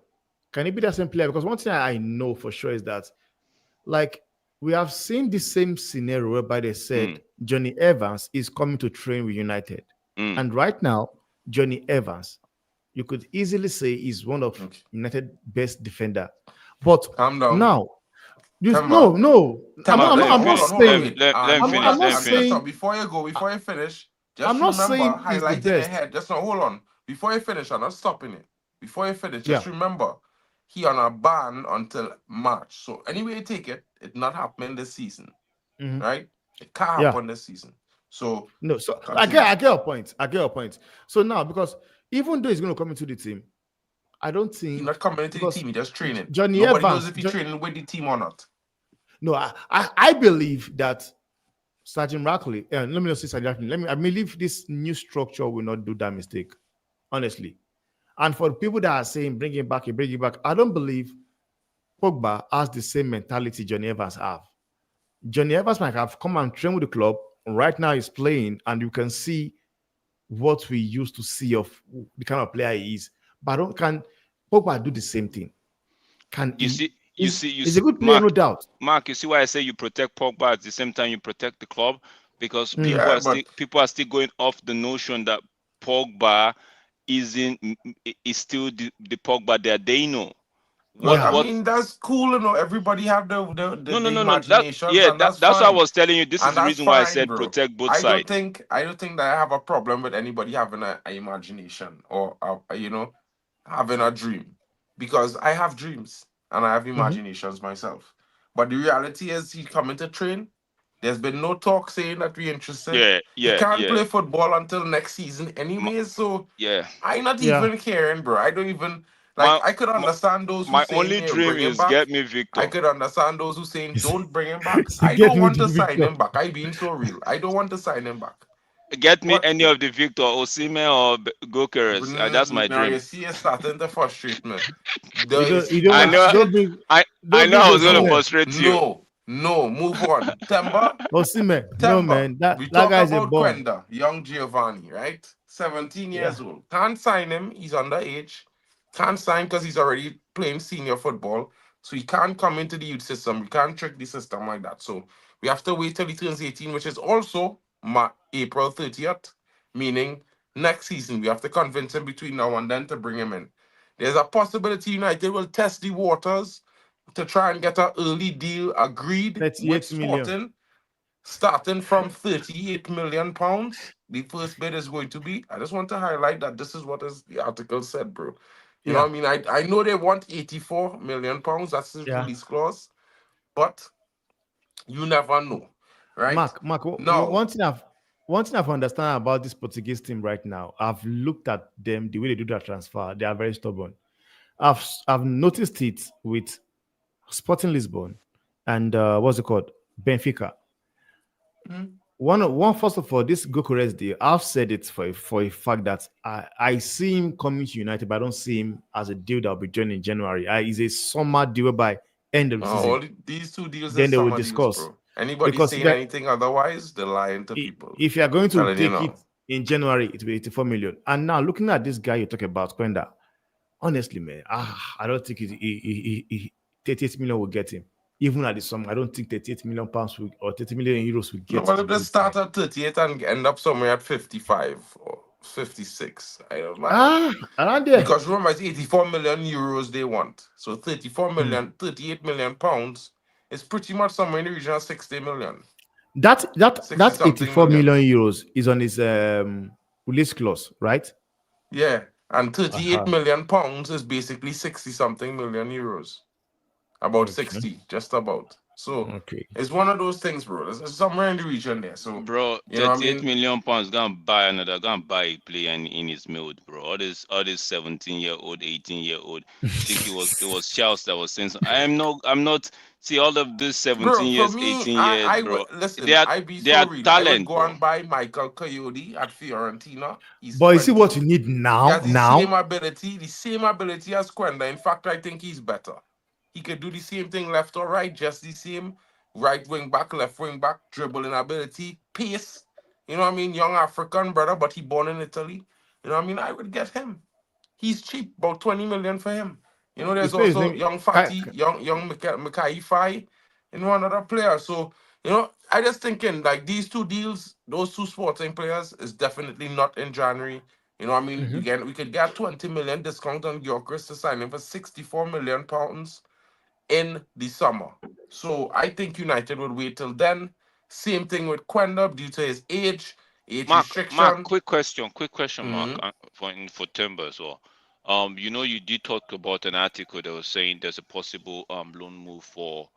Can it be the same player? Because one thing I know for sure is that, like, we have seen the same scenario whereby they said Mm, Johnny Evans is coming to train with United. mm, And right now, Johnny Evans, you could easily say he's one of Okay. United best defender. But Calm down. now, you Timber. no, no, Timber, Mark, let him I'm not finish. hold on, saying wait. Let him Hold finish. I'm on. Let not him And just finish. now, saying before you go, before you finish, I'm just not remember, saying he's the highlight in your best. head. Just now, hold on. Before you finish, I'm not stopping it. Before you finish, Yeah. just remember, he on a ban until March. So anyway you take it, it's not happening this season, Mhm. right? It can't Yeah. happen this season. So No, so continue. I get your point. I get your point. So now, because even though he's going to come into the team, I don't He think not coming into the because team, he just training. Johnny Nobody knows Evans. if he training with the team or not. No, I believe that Sergeant Rackley. Let me not say Sergeant Rackley. I believe this new structure will not do that mistake. Honestly, and for the people that are saying bring it back, I don't believe Pogba has the same mentality Johnny Evans have. Johnny Evans might have come and train with the club. Right now, he's playing, and you can see what we used to see of the kind of player he is. But can Pogba do the same thing? Can You he? see, you Is a see, good player, no Mark, doubt. Mark. You see why I say you protect Pogba at the same time you protect the club, because Mm, Yeah, but people are still going off the notion that Pogba isn't is still the Pogba that they know. but I yeah, What mean that's cool, you know. Everybody have No, no, the no, no. That imaginations, yeah, and that's that's what I fine. was telling you. This is And the that's reason why I fine, said bro. protect both sides. I don't think that I have a problem with anybody having a imagination or you know, having a dream, because I have dreams and I have mhm. imaginations myself. But the reality is, he coming to train. There's been no talk saying that we're interested. Yeah, He yeah, can't yeah, play football until next season, my, anyways. So yeah. I not Yeah. even caring, bro. I don't even like. My, I could my understand those who my saying, only "Yeah, dream bring him is back." get me I Victor. could understand those who saying, "Don't bring him back." So I get don't me want the to sign Victor. him back. I being so real. I don't want to sign him back. Get me But any of the Victor, Osimhen or Gokeres. That's my now you dream. see, it's starting to frustrate me. You There don't is you don't I want know, passion. I don't know bring I was gonna No, Osimhen. frustrate you. no. Move on. Temba, Osimhen. No Temba. man, that We that talk guy is a about bomb. Quenda, young Giovanni, right? 17 Yeah. years old. Can't sign him. He's underage. Can't sign because he's already playing senior football. So he can't come into the youth system. We can't trick the system like that. So we have to wait till he turns 18, which is also April 30th, meaning next season. We have to convince him between now and then to bring him in. There's a possibility United will test the waters to try and get an early deal agreed with 38 million. Sporting, starting from 38 million pounds. The first bid is going to be. I just want to highlight that this is what is the article said, bro. You know Yeah. what I mean? I know they want 84 million pounds. That's the Yeah. release clause, but you never know, right? Mark, Now, one thing I've understand about this Portuguese team right now, I've looked at them, the way they do their transfer, they are very stubborn. I've noticed it with Sporting Lisbon and what's it called? Benfica. mhm. One first of all, this Gokures deal, I've said it for a fact that I see him coming to United, but I don't see him as a deal that will be joined in January. It's a summer deal by end of the season. These two deals are Then they will summer deals, discuss. bro. Anybody Because saying anything otherwise, they're lying to people. if you are going to Telling you take it now. in January, it will be 84 million. And now looking at this guy you talk about, Quenda, honestly, man, I don't think 38 million will get him. Even at the sum, I don't think 38 million pounds or 30 million euros will No, get well, the if they good start guy. at 38 and end up somewhere at 55 or 56, I don't mind. Around there. Because remember, it's 84 million euros they want. So Hmm. 38 million pounds is pretty much somewhere in the region of 60 million, That 60 something 84 million. million euros is on his release clause, right? Yeah. And 38 Uh-huh. million pounds is basically 60 something million euros. About Okay. 60, just about. So Okay. it's one of those things, bro. It's somewhere in the region there. So, Bro, you know what I 38 mean? million pounds gonna buy a player in his mood, bro. All this 17-year-old, 18-year-old. I think it was Charles that was saying I'm not see all of this Bro, 17 for years, me, 18 years, I would bro. They listen. are I be they so are real. I would talent, go bro. and buy Michael Coyote at Fiorentina. He's But you see what 20. you need He now. has Now, the same ability as Quenda. In fact, I think he's better. He could do the same thing left or right, just the same. Right wing back, left wing back, dribbling ability, pace. You know what I mean? Young African brother, but he born in Italy. You know what I mean? I would get him. He's cheap, about 20 million for him. You know, you there's say his also name. young Fatty, young Makai Fai, and one other player. So, you know, I just thinking like these two deals, those two sporting players is definitely not in January. You know, what I mean, Mm-hmm. we could get 20 million discount on Gyökeres to sign him for 64 million pounds in the summer. So I think United would wait till then. Same thing with Quenda due to his age Mark, restriction. quick question, Mark, Hmm. for Timber as well. You did talk about an article that was saying there's a possible loan move for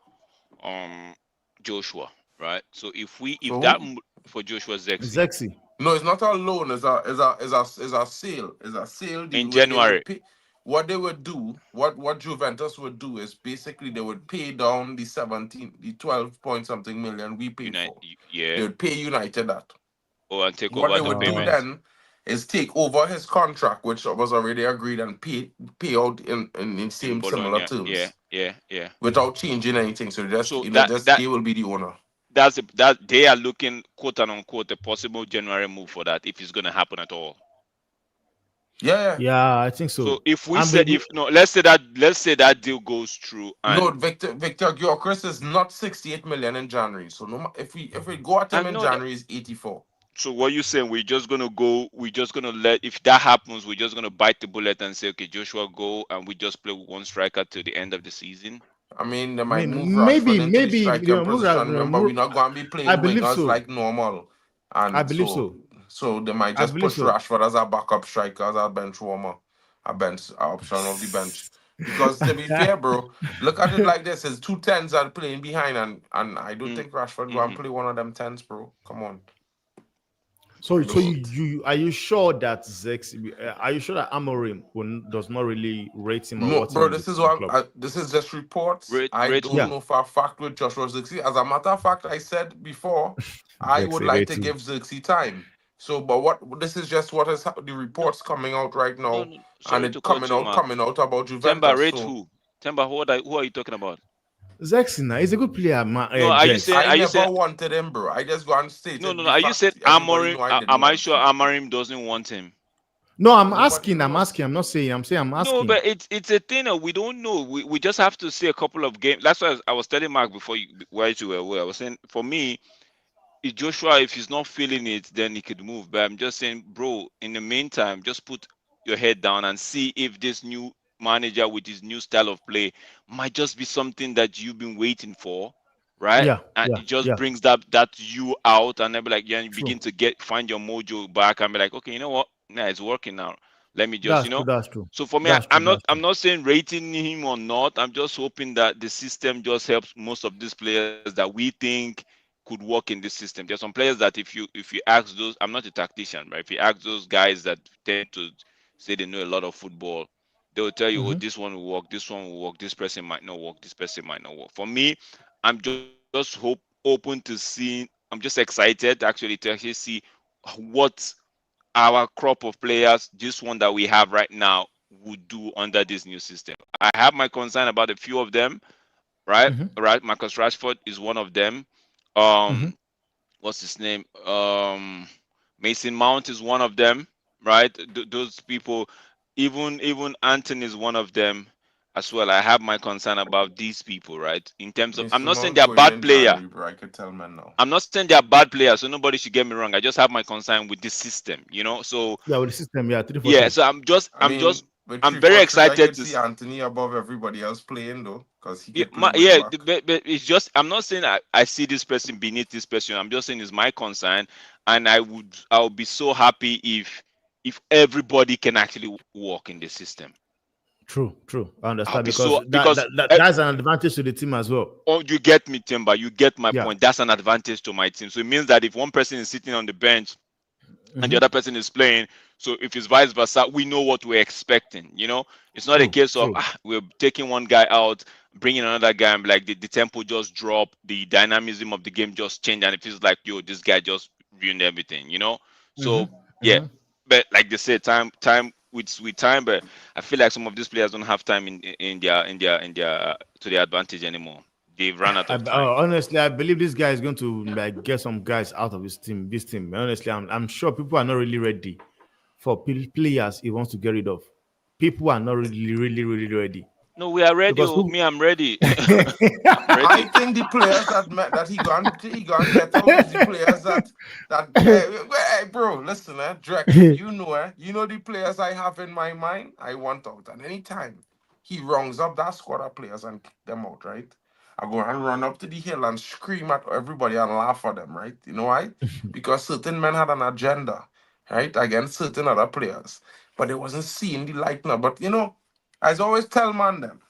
um Joshua, right? So if For that who? for Joshua Zexi Zexy. No, it's not a loan. It's a sale. It's a sale in deal where they January, would pay. What they would do, what Juventus would do is basically they would pay down the 12 point something million we paid United, for. They yeah, would pay United that. oh, and take What over they the would do payments. then is take over his contract, which was already agreed, and pay out in In same similar Bologna. Yeah, terms yeah, yeah. without changing anything. So just So that that they will be the owner. that they are looking quote and unquote a possible January move for that if it's gonna happen at all. Yeah, yeah. Yeah, I think So so. if we And said if no, let's say that deal goes through No, and Victor Gyökeres is not 68 million in January. So no, if we go at him I in know that. January, is 84. So what you saying? We're just gonna let if that happens, we're just gonna bite the bullet and say, okay, Joshua go, and we just play with one striker till the end of the season. I mean, they I might move mean, Rashford maybe, into the maybe, striking position. Remember, we're not going to be I playing believe wingers so. like normal, I and believe so so. they might I just believe push so. Rashford as a backup striker, as a bench warmer, a bench option of the bench. Because to be fair, bro, look at it like this: it's two tens are playing behind, and I don't Mm, think Rashford go and hmm play one of them tens, bro. Come on, So, I so you, Bro, don't. you are you sure that Zex? Are you sure that Amorim does not really rate him or No, want him bro, in the, in the club? this is just reports. rate I rate don't Yeah, who? know for a fact with Joshua Zirkzee. As a matter of fact, I said before, I would Zexy like to rating. give Zirkzee time. So, but what this is just what is the No, reports coming out right no, now, no. and Sorry to it cut you, Mark. coming out about Temba Juventus. rate So who? Temba, who are you talking about? Zexy now is a good player, No, gents. I are you saying never wanted him, bro. I just go and no, stated no, no? the Are you saying fact. Everybody Amorim? know I didn't Am I want sure to. Amorim doesn't want him? No, I'm Nobody asking. I'm knows. asking. I'm not saying. I'm saying. I'm No, asking. but it's a thing that we don't know. We just have to see a couple of games. That's why I was telling Mark before while you were away. I was saying for me, if Joshua, if he's not feeling it, then he could move. But I'm just saying, bro, in the meantime, just put your head down and see if this new manager with his new style of play might just be something that you've been waiting for, right? Yeah, And yeah, it just yeah. brings that you out, and then be like, yeah, you True. begin to find your mojo back, and be like, okay, you know what? Yeah, it's working now. Let me just, That's true. That's true. So for me, That's true. That's true. I'm not saying rating him or not. I'm just hoping that the system just helps most of these players that we think could work in this system. There's some players that if you ask those, I'm not a tactician, right? If you ask those guys that tend to say they know a lot of football, they will tell you, oh, Mm-hmm. this one will work, this one will work, this person might not work, this person might not work. For me, I'm just open to seeing. I'm just excited to actually see what our crop of players, this one that we have right now, would do under this new system. I have my concern about a few of them, right? Mm-hmm. Right, Marcus Rashford is one of them. Mm-hmm. Um, what's his name? Mason Mount is one of them, right? Those people, even Anthony is one of them as well. I have my concern about these people, right? In terms of, I'm Mr. not saying Mount they're going bad in player. January, bro. I could tell man now. I'm not saying they're bad players, so nobody should get me wrong. I just have my concern with this system. So Yeah, with the system. Yeah, three for yeah, three. so I'm just I I'm just mean, with I'm three very four three, I excited could to see s- Anthony above everybody else playing though, because he yeah, could play wing yeah, back. but it's just I'm not saying I see this person beneath this person. I'm just saying it's my concern, and I would be so happy if everybody can actually work in the system. True, true. I I'll understand be so because that's an advantage to the team as well. oh, you get me, Timber. You get my Yeah. point. That's an advantage to my team. So it means that if one person is sitting on the bench and the Mm-hmm. other person is playing. So if it's vice versa, we know what we're expecting. It's not a True, case of true. we're taking one guy out, bringing another guy, and like the tempo just drop, the dynamism of the game just change, and it feels like yo, this guy just ruined everything. Mm-hmm. So yeah, Mm-hmm. but like they say, time with time, but I feel like some of these players don't have time in their to their advantage anymore. They've run out of time. Honestly, I believe this guy is going to like get some guys out of his team. This team, honestly, I'm sure people are not really ready for players he wants to get rid of. People are not really, really, really ready. No, we are ready. because Oh, me, I'm ready. I'm I ready. think the players that he gone get out is the players hey, bro, listen, Drek, you know the players I have in my mind. I want out, and anytime he wrongs up that squad of players and kick them out, right? I go and run up to the hill and scream at everybody and laugh at them, right? You know why? Because certain men had an agenda, right, against certain other players, but they wasn't seeing the light now. But I always tell man them.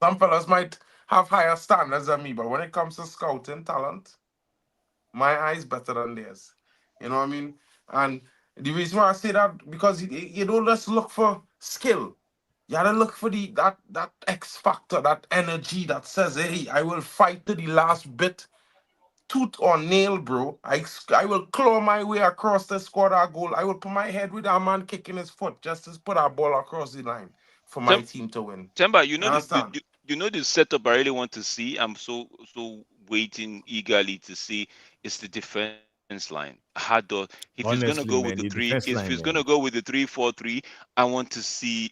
Some fellas might have higher standards than me, but when it comes to scouting talent, my eyes better than theirs. You know what I mean? And the reason why I say that because you don't just look for skill. You gotta look for that X factor, that energy that says, "Hey, I will fight to the last bit, tooth or nail, bro. I will claw my way across the squad or goal. I will put my head with a man kicking his foot just to put a ball across the line for my Tem- team to win." Temba, You understand? you know the setup I really want to see. I'm so waiting eagerly to see is the defense line. How do if he's gonna go with honestly, the man, three the if defense he's line, gonna man. go with the 3-4-3, I want to see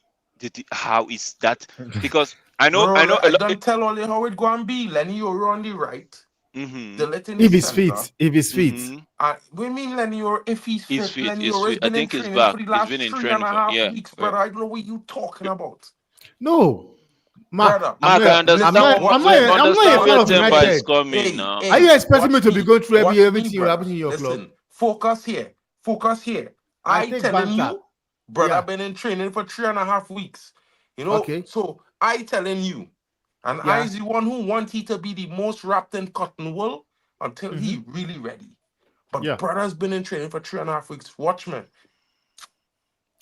how is that because I Bro, know a I lot. don't tell only how it go and be. Lenny Euro on the right, Mm-hmm. Delit in the If he's center. fit, if he's fit, Mm-hmm. We mean Lenny Euro, if he's fit, Lenny Is Euro has fit. I been in think he's training back. for the He's last been in three and training a for half yeah. weeks, brother. I don't know what you talking about. no, Mark, Brother, I'm Mark, I not, I'm understand listen, not, what I'm watch not, me. I'm not a understand fan where Watch of me, Temba is United. coming hey, now. Are you hey, expecting me to be going through watch me, everything brother. happening in your club? Listen, focus here. Focus here. I I take telling banter. you, brother, Yeah. been in training for 3.5 weeks. Okay. So I telling you, and I Yeah. is the one who want he to be the most wrapped in cotton wool until Mm-hmm. he really ready. But Yeah. brother's been in training for 3.5 weeks. Watch me.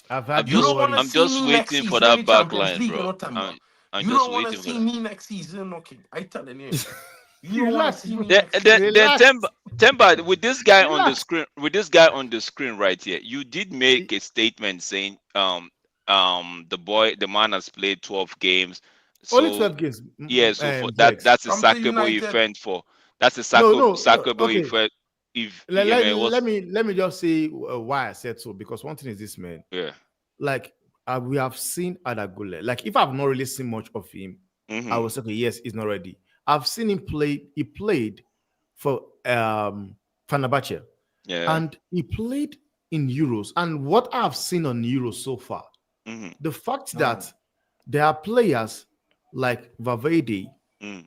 I've I'm had You no just don't want to I'm worries. see just me next waiting for season in that the back Champions line, League, bro. Timber. I'm You just don't want to waiting for see that. me next season, okay? I telling you. You don't want to Relax, see bro. me Then, next then, season. then Relax. Temba, with this guy on the Relax. screen, right here, you did make a statement saying, the man has played 12 games, Only so 12 games, yeah, so for Drex. that's a Come to sackable United. event for that's a No, no, no. sackable Okay. event if Let, let, it let was me let me just say why I said so. Because one thing is this, man. yeah. Like we have seen Arda Güler. Like if I've not really seen much of him, I Mm-hmm. will say, okay, yes, he's not ready. I've seen him play. He played for Fenerbahce, Yeah. and he played in Euros. And what I've seen on Euros so far, Mm-hmm. the fact Mm, that there are players like Valverde, Mm-hmm.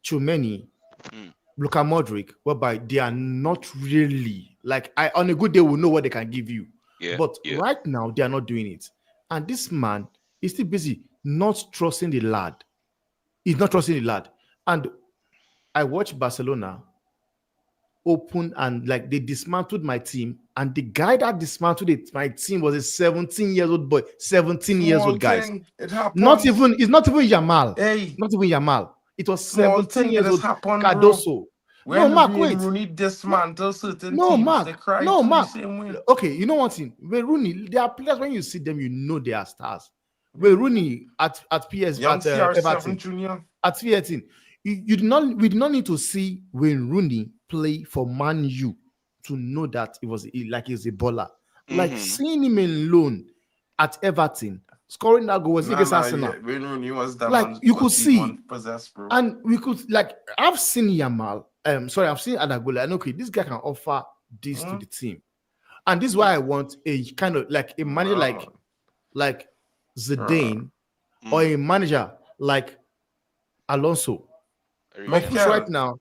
Chumeni, Mm. Luka Modric, whereby they are not really like I on a good day will know what they can give you. Yeah. But Yeah. right now they are not doing it. And this man is still busy not trusting the lad. He's not trusting the lad. And I watched Barcelona open and like they dismantled my team. And the guy that dismantled my team was a 17 years old boy, 17 years small old guys. thing. It Not happens. even, it's not even Yamal. Hey, Not even Yamal. It was small 17 thing. It years has old happened, bro. Cardoso. No, When Mark, Wayne wait. Rooney No, dismantle certain no, teams, they Mark. cry No, too the Mark. same way. Okay, you know one thing. When Rooney, there are players when you see them, you know they are stars. When Rooney at PS Young at CR7 Everton Junior. at 13, you did not we did not need to see when Rooney play for Man U to know that it was like he's a baller. Like Mm-hmm. seeing him alone at Everton scoring that goal was Nah, against nah, yeah. Arsenal. Wayne Rooney was the Like man, you could was the see, one possessed, bro. and we could like I've seen Yamal. Sorry, I've seen Adagola. And okay, this guy can offer this to Hmm? the team, and this is why Yeah. I want a kind of like a manager Nah, man. like Nah. Zidane or Mm. a manager like Alonso. Of Remember. which right Mikel, now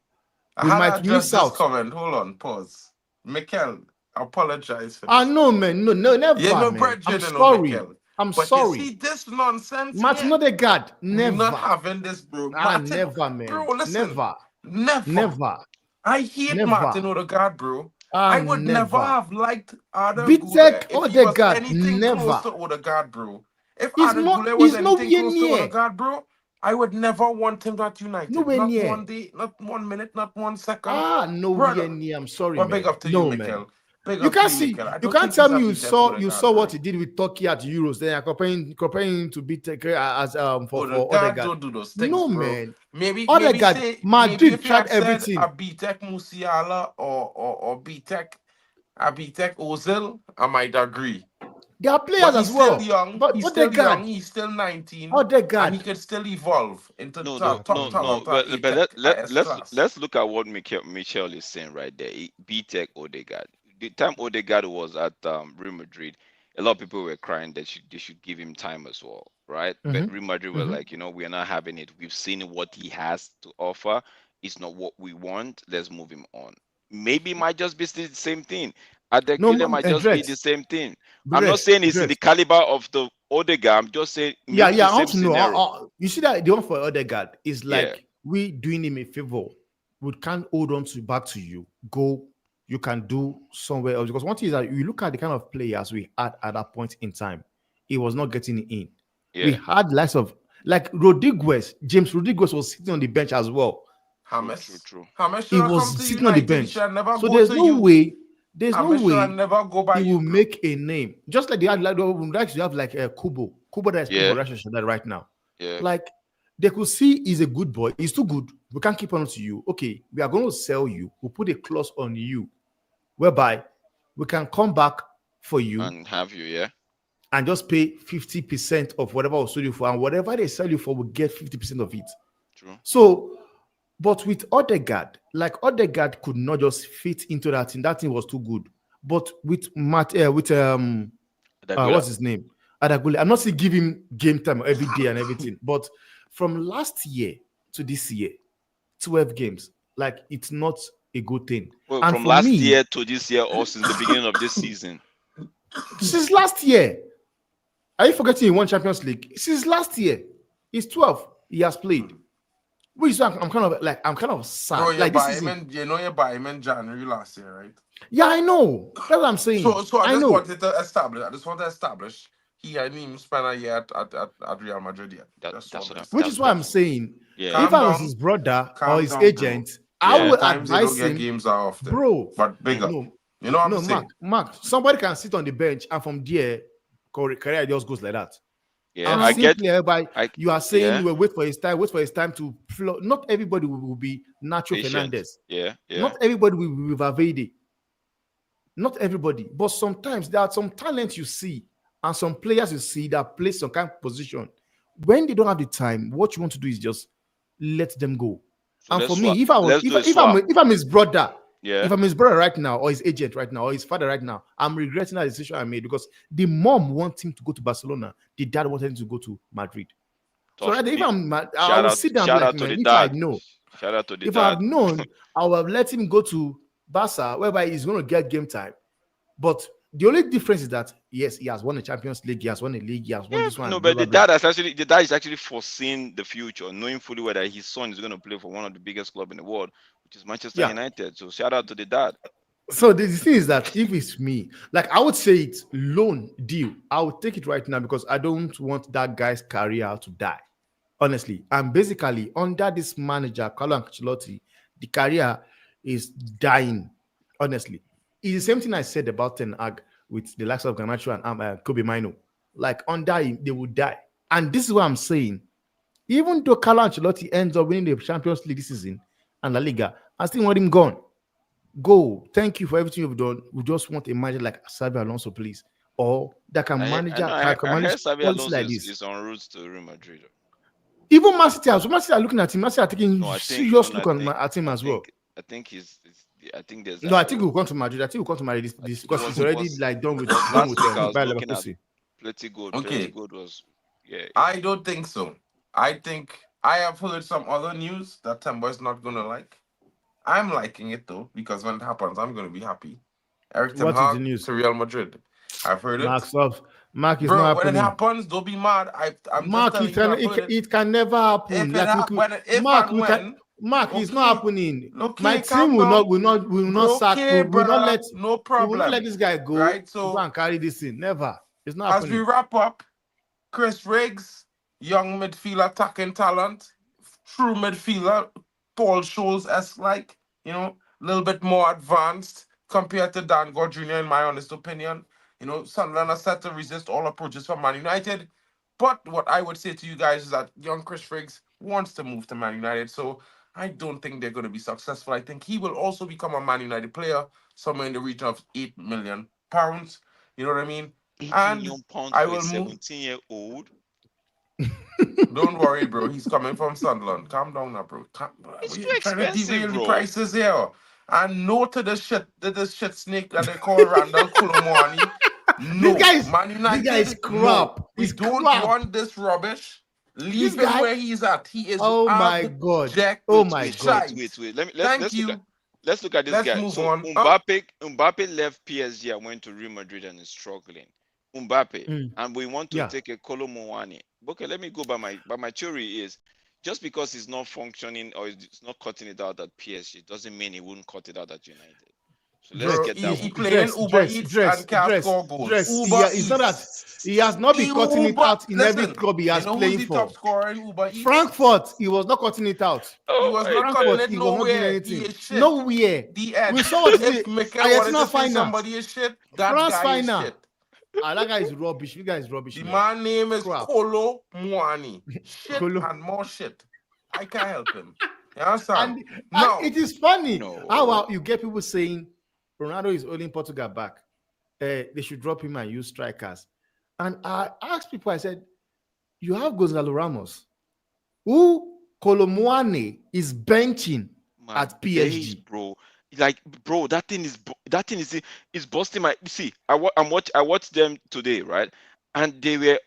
I we had to might address miss this out. comment. Hold on, pause. Mikel, apologize for Ah this, no, bro. man, no, no, Yeah, never, no man. I'm brethren, no sorry. Mikel. I'm But you sorry. see this nonsense Martin here? Odegaard, We not never. having this, bro. Ah, Martin, never, bro, man. listen. Never, Never. never, I hate never. Martin Odegaard, bro. Ah, I would never never. have liked Arda Güler Vitek if he was Odegaard, anything close never. to Odegaard, bro. If He's Arda not. Güler was He's anything nowhere close to near. Odegaard, bro, I would never want him at United. Nowhere Not near. one day, not 1 minute, not 1 second. Ah, nowhere Brother, near. I'm sorry, but big man. up to you, No, man. Mikel. Big You up to can't you, see. Mikel. I You don't can't think tell he's a me beat you saw Odegaard, what bro. he did with Turkey at Euros. Then you're comparing him to beat as for Odegaard Odegaard. don't do those things, No, bro. man. Maybe Odegaard, say maybe Madrid if you tried had said everything. a BTEC Musiala or BTEC a BTEC Ozil, I might agree. There are But players he's as still well. young. But He's still young. Odegaard, He's still 19, and he Odegaard. could still evolve into No, no, top no, Mm. no. talent or A But Tech, S class. let's look at what Michel is saying right there. B Tech Odegaard. The time Odegaard was at Real Madrid, a lot of people were crying that they should give him time as well, right? But Mm-hmm. Real Madrid were Mm-hmm. like, we are not having it. We've seen what he has to offer. It's not what we want. Let's move him on. Maybe it might just be still the same thing. Arda No, Güler might just be the Drex, same thing. I'm not Drex, saying it's in the Drex. caliber of the Odegaard. I'm just saying Yeah, maybe the yeah. I same want to know. scenario. You see that the one for Odegaard is Yeah, like we doing him a favor. We can't hold on to back to you. Go. You can do somewhere else because one thing is that you look at the kind of players we had at that point in time. It was not getting in. We yeah. had lots of like Rodriguez. James Rodriguez was sitting on the bench as well. True, true, James. true. James He should have come was to sitting on the United. He bench. should never So go to you. there's no James should have way never go by he will you, bro. make a name. Just like they had like you have like a Kubo that is playing for Yeah, Russia right now. yeah. Like they could see he's a good boy. He's too good. We can't keep on to you. Okay, we are going to sell you. We'll put a clause on you whereby we can come back for you And have you, yeah. and just pay 50% of whatever we sold you for, and whatever they sell you for, we get 50% of it. True. So, but with Odegaard, like Odegaard could not just fit into that thing. That thing was too good. But with Dagula. what's his name? Arda Güler. I'm not saying give him game time every day and everything, but from last year to this year, 12 games, like it's not a good thing. Well, And from for last me, year to this year, or since the beginning of this season. since last year, are you forgetting he won Champions League? Since last year, he's 12. He has played. Which is why I'm kind of Bro, sad. Like this is it. you buy him in January last year, right? Yeah, I know. That's what I'm saying. So I I just know. wanted to establish. I just want to establish he hadn't even spent a year at Real Madrid yet. That's what I'm. Which is why I'm saying, Yeah, if Calm I was down. his brother or Calm his down, bro. agent, I Yeah. would Sometimes they don't advise get him, games that often. bro. But big up. No, You know what no, I'm saying? Mark. Somebody can sit on the bench and from there, career just goes like that. yeah. And I get. simply, everybody, I you are saying yeah. you will wait for his time to flow. Not everybody will be Nacho Patient. Fernandez. Yeah, yeah. Not everybody will be Valverde. Not everybody, but sometimes there are some talents you see and some players you see that play some kind of position. When they don't have the time, what you want to do is just let them go. So And let's for swap. me, if I was Let's do a swap. if I'm his brother, Yeah. if I'm his brother right now, or his agent right now, or his father right now, I'm regretting that decision I made because the mom wants him to go to Barcelona, the dad wanted him to go to Madrid. So Tough. right, if I Shout will out. sit down and be Shout like, out to man, the if I dad. know, Shout out to the if I dad. have known, I would have let him go to Barca, whereby he's going to get game time. But the only difference is that yes, he has won a Champions League, he has won a league, he has won Yeah, this one, no, blah but blah blah. the dad is actually foreseeing the future, knowing fully well that his son is going to play for one of the biggest clubs in the world, which is Manchester Yeah. United. So shout out to the dad. So the thing is that if it's me, like I would say it's loan deal. I would take it right now because I don't want that guy's career to die. Honestly. And basically, under this manager, Carlo Ancelotti, the career is dying. Honestly. It's the same thing I said about Ten Hag with the likes of Garnacho and Kobe Mino. Like under him, they will die. And this is what I'm saying. Even though Carlo Ancelotti ends up winning the Champions League this season and La Liga, I still want him gone. Go. Thank you for everything you've done. We just want a manager like Xabi Alonso, please, or that can manage I heard Xabi policy Alonso like this. is en route to Real Madrid. Even Man City, Man City are looking at him. Man City are taking No, I think serious no, look at him as well. I think I think there's No, I think he'll come to Madrid. I think he'll come to Madrid this because he's already like done with last week I was Bayer looking at Leverkusen. Plenty Good. Okay. Plenty Good was yeah. I don't think so. I think I have heard some other news that Tembo is not gonna like. I'm liking it though, because when it happens, I'm gonna be happy. Eric Ten What is the Hag news? to Real Madrid. I've heard it. Mark is Bro, not when it happening. happens, don't be mad. I'm just Mark, telling you, I've heard it. it can never happen. If it Like hap- we when, could, if Mark, and we when, can. Mark, it's okay, not happening. okay, My calm team down. will not sack. Okay, Will not brother, let. no We problem. will not let this guy go. Right, To go so and carry this in. Never. It's not as we happening. wrap up, Chris Riggs, young midfielder, attacking talent, true midfielder, Paul Scholes-esque like, a little bit more advanced compared to Dan Gore Jr. in my honest opinion. Sunderland are set to resist all approaches from Man United. But what I would say to you guys is that young Chris Riggs wants to move to Man United, so I don't think they're going to be successful. I think he will also become a Man United player, somewhere in the region of £8 million. You know what I mean? 8 And million pounds I for a will move. 17-year-old. Don't worry, bro. He's coming from Sunderland. Calm down now, bro. It's too We're trying to expensive, derail the bro. prices here. And no to this shit snake that they call Randall Colomwani. This No. guy is Man this guy is United, no. crap. We He's don't crap. want this rubbish. This Leave him guy. where he's at. He is Oh my God. abject Oh Wait, my wait, God. wait, shite. wait, wait. Thank Let's look at you. this Let's guy. move So on. Mbappe left PSG and went to Real Madrid and is struggling. Mbappe, Mm, and we want to yeah. take a Kolo Muani. Okay, let me go by my theory is just because he's not functioning or he's not cutting it out at PSG doesn't mean he wouldn't cut it out at United. So let's Bro, Dress, get that he's he one. playing Uber Eats and can't score goals. dress. Uber Yeah, it's not that he has Eats. not He been cutting it Uber. out in every Listen, club he you has know who's playing the top for. scorer in Uber Eats? Frankfurt, he was not cutting it out. He Oh was my not cutting Frankfurt, god. it he was not doing nowhere. He anything. is shit. Nowhere. The We end. saw what If the Mikel wanted Argentina to say final. somebody is shit, that France guy is final. shit. That guy is rubbish. You guy is rubbish, The man. man name is Crap. Kolo Muani. Shit Kolo. and more shit. I can't help him. You understand? And No. it is funny No. how you get people saying Ronaldo is holding Portugal back. They should drop him and use strikers. And I asked people, I said, you have Gonzalo Ramos, who Colomwani is benching My at days, PSG. bro. Like, bro, that thing is busting my. See, I watched them today, right? And they were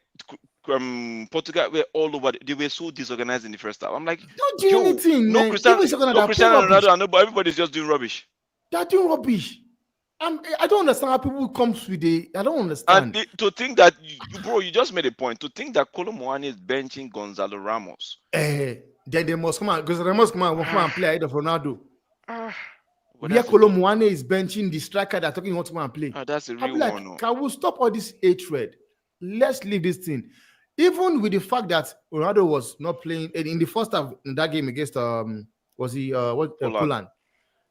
Portugal were all over. They were so disorganized in the first half. I'm like, Don't do yo, anything, no man. Cristiano, Even second no that play Cristiano rubbish. Ronaldo, and nobody, everybody's just doing rubbish. They're doing rubbish. I don't understand how people comes with the. I don't understand. And to think that bro, you just made a point. To think that Colomwani is benching Gonzalo Ramos. Then they must come out because they must come out and play ahead of Ronaldo. But Where Colomwani is benching the striker that talking want to come and play. that's a I'll real be like, one. No. can we stop all this hatred? Let's leave this thing. Even with the fact that Ronaldo was not playing in the first half in that game against Poland.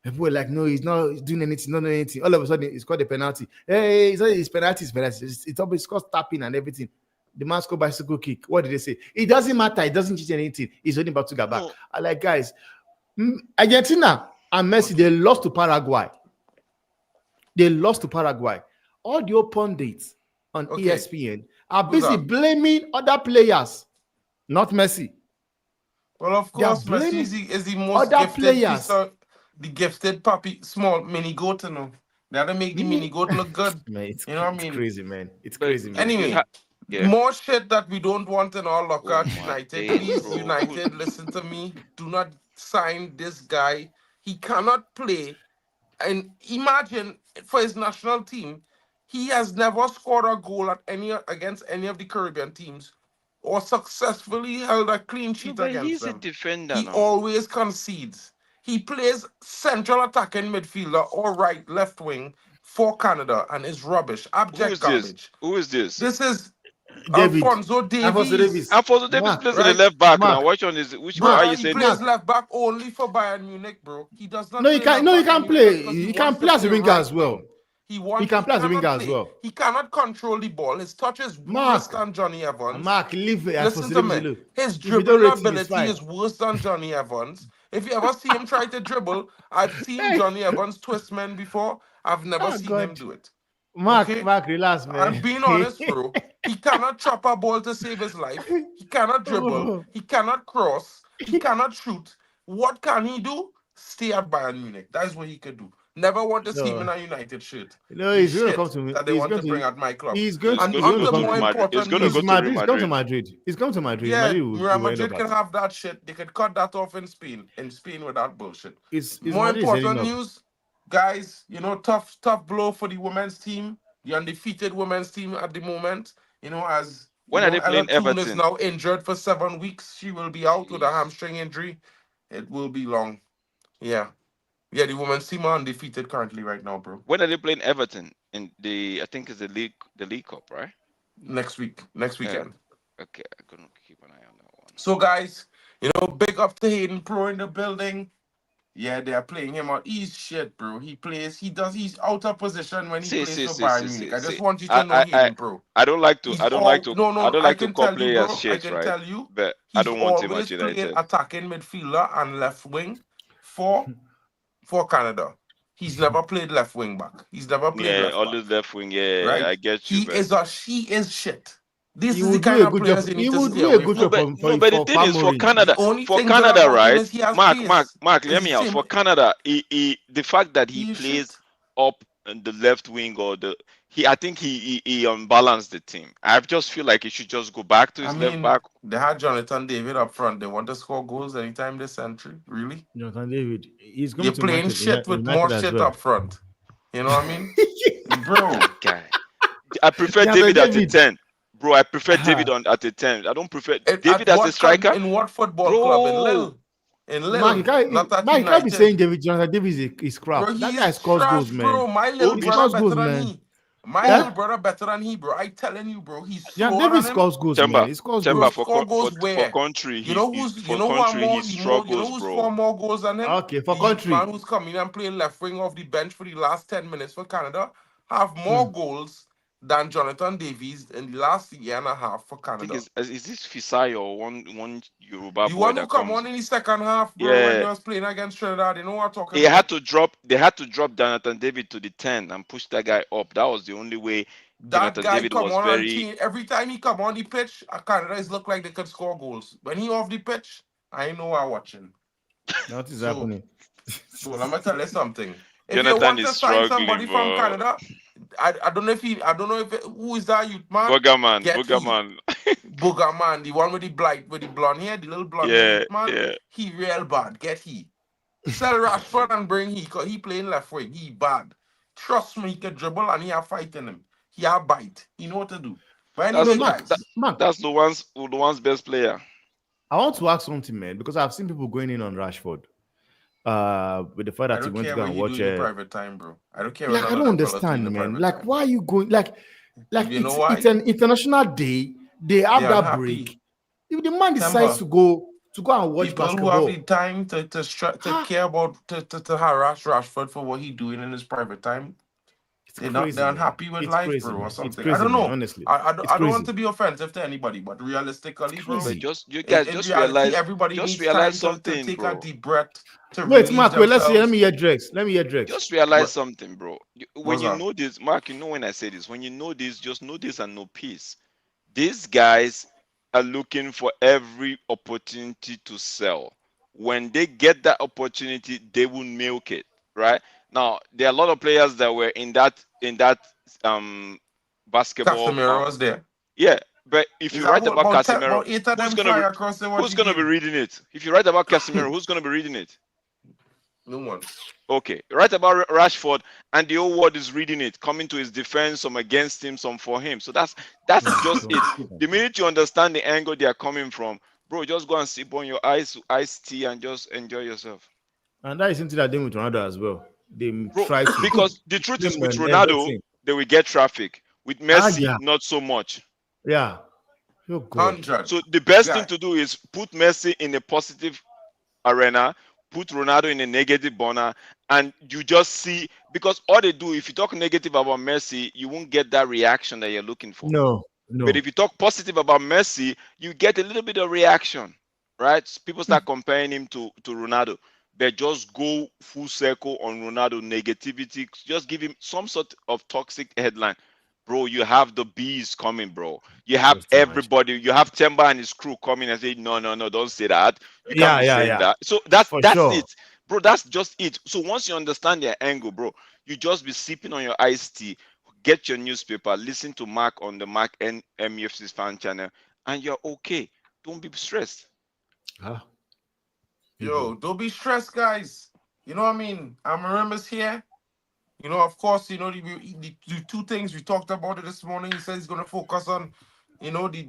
People were like, no, he's not doing anything, not doing anything. All of a sudden, it's called a penalty. Hey, it's penalty. It's always called tapping and everything. The man scored bicycle kick. What did they say? It doesn't matter. It doesn't change anything. He's only about to get back. I like, guys, Argentina and Messi, they lost to Paraguay. All the pundits on ESPN are busy blaming other players, not Messi. Well, of course, Messi is the most gifted piece of the gifted puppy, small mini goat, you know. They had to make the mini goat look good. Man, you know what I mean? It's crazy, man. It's crazy, man. Anyway, more shit that we don't want in our locker at United. Please, bro. United, listen to me. Do not sign this guy. He cannot play. And imagine for his national team, he has never scored a goal against any of the Caribbean teams or successfully held a clean sheet against he's them. A defender. He always concedes. He plays central attacking midfielder or left wing for Canada and is rubbish. Abject garbage. Who is this? This is David. Alfonso Davies. Alfonso Davies plays at the left back now. Which one is which one are you saying? He plays left back only for Bayern Munich, bro. He does not. No, he can. No, he can play. He can play as a winger as well. He can play as a winger as well. He cannot control the ball. His touch is worse than Johnny Evans. Listen to me. His dribbling ability is worse than Johnny Evans. If you ever see him try to dribble, I've seen Johnny Evans twist men before. I've never seen him do it. Mark, relax, man. I'm being honest, bro. He cannot chop a ball to save his life. He cannot dribble. He cannot cross. He cannot shoot. What can he do? Stay at Bayern Munich. That is what he could do. Never want to see him in a United shirt. No, he's going to come to me. That they want to bring at my club. He's going to go to Madrid. He's come to Madrid. He's come to Madrid. Yeah, Real Madrid can have that shit. They could cut that off in Spain. In Spain with that bullshit. It's more important news, guys. You know, tough blow for the women's team. The undefeated women's team at the moment. You know, as when are they playing Everton? is now injured for 7 weeks. She will be out with a hamstring injury. It will be long. Yeah. Yeah, the women's team are undefeated currently right now, bro. When are they playing Everton? In I think it's the League Cup, right? Next weekend. Okay, I'm gonna keep an eye on that one. So guys, you know, big up to Hayden Pro in the building. Yeah, they are playing him out. He's shit, bro. He's out of position when he plays for Bayern Munich. I just want you to know Hayden Pro. I don't like to call players shit, right? Tell you, but I don't want him at United. Attacking midfielder and left wing for Canada. He's never played left wing back. He's never played Yeah, left back. always left wing. Yeah, Right? I get you, but She is shit. This He is the would do kind a of good job. players you He need to would stay do a away good no, job from. but no, but the for thing is Amorim. The For only thing good Canada, about him right? is he has Mark, Mark, pace. Mark, hear It's the me out. same. For Canada, the fact that he He is plays shit. up in the left wing or I think he unbalanced the team. I just feel like he should just go back to I his left mean, back. they had Jonathan David up front. They want to score goals anytime this century. Really? Jonathan David, he's coming You're to playing Manchester shit with more United as shit well. up front. You know what I mean? Bro, That guy. I prefer Jonathan David at a David, 10. Bro, I prefer David ah, on at a 10. I don't prefer at David as a striker. in what football club? In Bro, Lille. In Lille, not at Mark, you can't be saying United. Jonathan David is Bro, crap. he That guy is scores trash, goals, man. bro. My little who He is brother scores better goals, than man. he. My Eh? little brother better than he, bro. I telling you, bro. He's Jonathan slower David than him. scores goals, man. Temba? He scores Bro, Temba goals. score goals for where? country, You for know who are country he more you know struggles, who's bro. score more goals than him? Okay, The for youth man country. who's coming and playing left wing off the bench for the last 10 minutes for Canada have Hmm. more goals than Jonathan Davies in the last year and a half for I think Canada. is this Fisai or one Yoruba The boy one who that come comes? on in the second half, bro, when they Yeah, was playing against Trinidad, you know what I'm talking he about? had to drop. They had to drop Jonathan David to the 10 and push that guy up. That was the only way That Jonathan guy David come was on and very. team every time he come on the pitch, Canada look like they could score goals. When he off the pitch, I know I'm watching. What is So, happening? so let me tell you something. If you Jonathan want is to sign somebody struggling, from bro. Canada, I don't know if who is that youth man? Buggerman, Get he. Buggerman. Booger man, the one with the blonde hair, the little blonde hair Yeah, youth man, yeah. he real bad. Get he. Sell Rashford and bring he, cause he playing left wing. He bad. Trust me, he can dribble and he have fight in him. He have bite. He know what to do. But No, anyway, That's Mark, that, guys. Mark, that's the one's best player. I want to ask something, man, because I've seen people going in on Rashford. With the fact I that he don't went to care go what and he do watch in the private time, bro. I don't care what like I none of don't them fellas do in understand, the man. private Like, time. why are you going like You know it's why? an international day, they have They're that unhappy. break. If the man decides Temper. to go and watch People who have the basketball, time to ah, care about to harass Rashford for what he doing in his private time, it's crazy, they're man. unhappy with It's life, crazy, bro, or man. It's something. I crazy, don't man. know. Honestly, it's I don't want crazy. to be offensive to anybody, but It's realistically, bro, But crazy. just you guys in reality, everybody just needs realize time to something, take a bro. deep breath to Wait, release Mark. Wait. Let's see. Let themselves. me hear Drex. Let me hear Drex. Just realize But something, bro. When what's you up? know this, Mark, you know when I say this, when you know this, just know this and know peace. These guys are looking for every opportunity to sell. When they get that opportunity, they will milk it, right? Now, there are a lot of players that were in that um basketball. Casemiro was there. Yeah, but if Is you that write about Casemiro, about 8 of who's them gonna fly be across the watch who's the gonna be game? reading it? If you write about Casemiro, who's gonna be reading it? No one. Okay, right about Rashford, and the whole world is reading it, coming to his defense, some against him, some for him. So that's No, just don't it. keep on. The minute you understand the angle they are coming from, bro, just go and sip on your iced tea and just enjoy yourself, And that is something that they with Ronaldo as well. They bro. try to Because the keep truth is, him with and Ronaldo, everything. they will get traffic. With Ah, Messi, yeah, not so much. yeah. Oh God. 100. So the best thing Guy. to do is put Messi in a positive arena, put Ronaldo in a negative burner, and you just see, because all they do, if you talk negative about Messi, you won't get that reaction that you're looking for. No, But no. if you talk positive about Messi, you get a little bit of reaction, right? People start comparing him to Ronaldo. But just go full circle on Ronaldo negativity. Just give him some sort of toxic headline. Bro, you have the bees coming, bro. You have Just imagine. everybody. You have Temba and his crew coming and say, no, no, no, don't say that. You can't Yeah, be yeah, saying yeah. that. So that's For that's sure. it, bro. That's just it. So once you understand their angle, bro, you just be sipping on your iced tea, get your newspaper, listen to Mark on the Mark and MUFC's fan channel, and you're okay. Don't be stressed. Ah, Yo, people. don't be stressed, guys. You know what I mean? Amarimba's here. You know, of course, you know, the two things we talked about it this morning. He says he's going to focus on, you know, the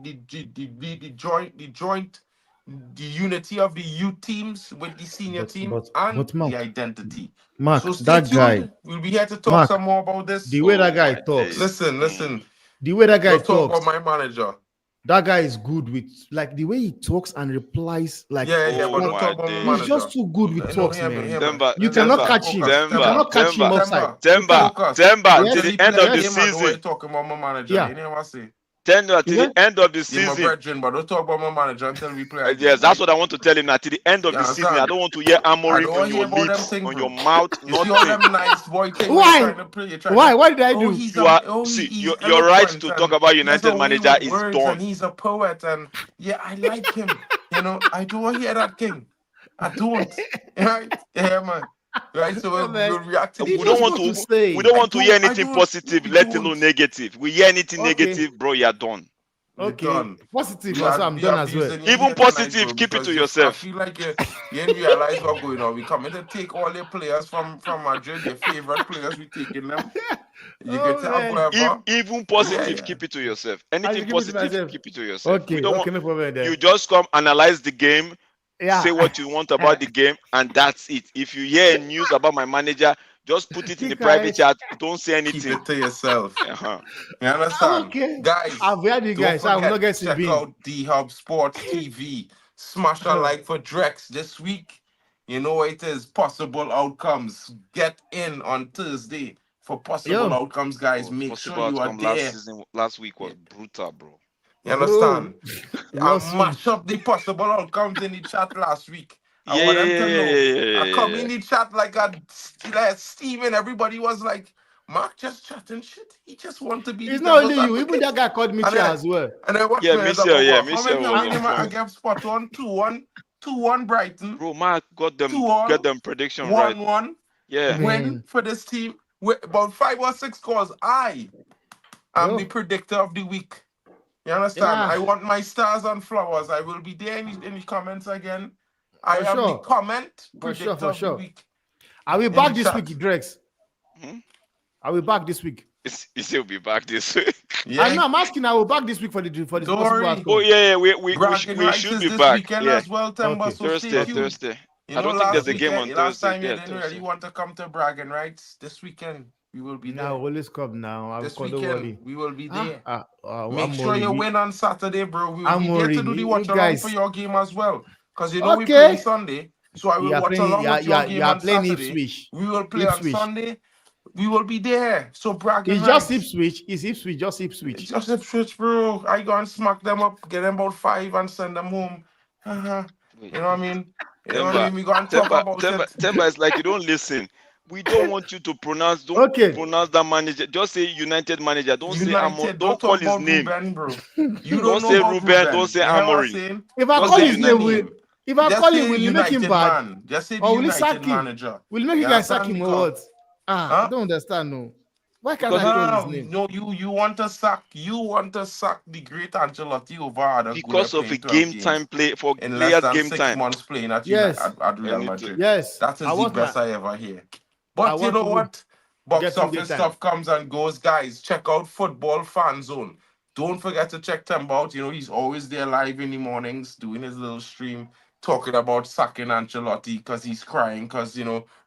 unity of the youth teams with the senior But team but and but the Mark, identity. So Mark, stay that guy, tuned. We'll be here to talk Mark, some more about this. the way that Oh guy my talks, days. Listen. the way that guy Don't talk about talks, my manager. that guy is good with like the way he talks and replies. Like, Yeah, Oh but don't like my talk about my he's days. manager. just too good with No, talks, hear me, man. hear me. Temba, You Let's cannot Temba, catch him. focus. You Temba, cannot catch him Temba, outside. Temba, Temba, focus. Temba. Yes, Till Until the he end play of a the yes, game, I know what season. you talking about my manager. yeah. You know what I say? Tell him Is till the it? end of the You're my season. brethren, but don't talk about my manager until we play a Yes, game, that's right? what I want to tell him. Now, till the end of You the season, I understand? don't want to hear I Amorim don't on want to hear your about them lips, thing, on your bro. mouth, You see all nothing. them nice boy thing when you're Why? trying to play, you're trying Why? to, What did I oh, do? he's You are see, he's your right eloquent to talk and about he has a United way manager with is words and done. he's a poet and yeah, I like him. You know, I don't want to hear that king. I don't. Right? Yeah, man. Right? So Oh, man. we'll react to He's We each don't just want got to to we say. don't want to hear I anything don't, positive, we let alone don't. negative. We hear anything Okay. negative, bro, you're done. We're Okay. done. Positive also. I'm We done are as well. abusing you Even here tonight, bro, positive, keep it to because I yourself. feel like you didn't realize what's going on. We coming to take all your players from Madrid, your favorite players, we taking them. You get Oh to have man. whatever. Even Yeah, positive, yeah. keep it to yourself. I Anything should give it to positive, myself. keep it to yourself. We Okay. don't want Okay. No problem you there. just come analyze the game, say Yeah. what you want about the game, and that's it. If you hear news about my manager, just put it in the Keep private quiet. chat. Don't say Keep anything. it to yourself. Uh-huh. You understand? Okay. Guys, I've heard you don't guys. I will not forget, get to check bean. out D Hub Sports TV. Smash a like for Drex this week. You know what it is. Possible outcomes. Get in on Thursday for possible Yo, outcomes, guys. Oh, the Make sure possible you are outcome last there. season, last week Yeah. was brutal, bro. You bro. understand? I Last mash week. up the possible outcomes in the chat last week. I Yeah, want yeah, them yeah, to yeah, know. yeah, yeah, I yeah, come yeah, in yeah. the chat like steaming. Everybody was like, Mark just chatting shit. He just want to be the It's not devil's only you. Even advocate. that guy called And Mitchell then as well. and then watch Yeah, me as I go Michelle, yeah, go. How many Michelle how was many on I point. gave spot on? 2-1. 2-1 Brighton. Bro, Mark got them 2-1. prediction right. 1-1. Yeah. Win Man. for this team. With about 5 or 6 scores. I am the Yo. predictor of the week. You understand? Yeah. I want my stars and flowers. I will be there in the comments again. I For am the sure. comment For sure. predictor For of the sure. week Are we in the back this week, chat. Drex? Hmm? Are we back this week? He still be back this week. I'm Yeah, not. I'm asking. Are we back this week for the don't possible worry. Oh outcome? yeah, yeah. We Bragging we rights should is be this back. weekend Yeah, as well, Temba. Okay. So stay Thursday, Okay. tuned. Thursday. You I know, don't think there's last a game weekend, on last Thursday. time you Yeah, didn't really Thursday. want to come to bragging rights. This weekend we will be Now there. always come now. I'll This call. Don't weekend worry. we will be there. Make I'm sure worried. you win on Saturday, bro. We will I'm be there to worried. do the You watch along for guys. your game as well. Because you know we playing Okay. Sunday. So I You will are watch playing. along with your You game are on playing Saturday. Ipswich. We will play on Ipswich. Sunday. We will be there. So bragging It's just rights. Ipswich. It's Ipswich. Just It's Ipswich. just a switch, bro. I go and smack them up, get them about 5 and send them home. Uh-huh. Wait, You know what I mean? You know what I Temba, mean? We go and talk about it. Temba is like you don't listen. We don't want you to pronounce. Don't Okay. pronounce that manager. Just say United manager. Don't say Amor. United, don't Don't call talk his about name. Ruben, bro. You don't Don't know say about Ruben. Don't Ruben. say You hear what I'm Amorim. saying? If I Just call say his What's the name, United. name? if I Just call him, say will you make him United bad? man. Just say the Or will you United sack him? manager. Will you make You you guys sack understand? him or Because, what? I huh? don't understand. No. Why can't Because I it, call his No, name? no, you want to sack the great Ancelotti over Arda Güler because of a playing 12 game games time play for in less players than game six time. months playing at Yes. at I Real need to. Madrid. Yes. That I is the want my. best I ever hear. I But you want know people what? Box getting game office time. stuff comes and goes, guys. Check out Football Fan Zone. Don't forget to check Temba out. You know, he's always there live in the mornings doing his little stream, talking about sacking Ancelotti because he's crying because,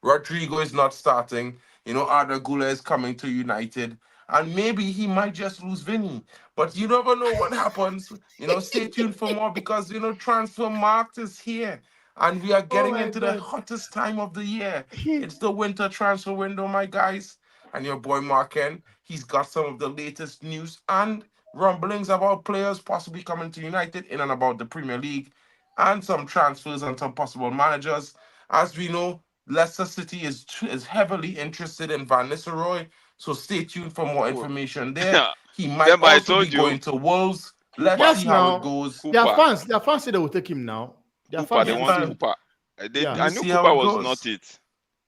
Rodrigo is not starting. Arda Güler is coming to United. And maybe he might just lose Vinny. But you never know what happens. Stay tuned for more because, transfer market is here. And we are Oh getting my into the god. hottest time of the year. It's the winter transfer window, my guys. And your boy Marken, he's got some of the latest news and rumblings about players possibly coming to United in and about the Premier League and some transfers and some possible managers. As we know, Leicester City is heavily interested in Van Nistelrooy, so stay tuned for more Oh, information there. He might Temba, I also be told you. going to Wolves. Let's Cooper, see Yes, how it now. goes. Cooper, Their fans say they will take him now. Their Cooper. fans They will Yeah, take want him. man. Cooper. Yeah. I We'll knew see how Cooper it was not goes. it.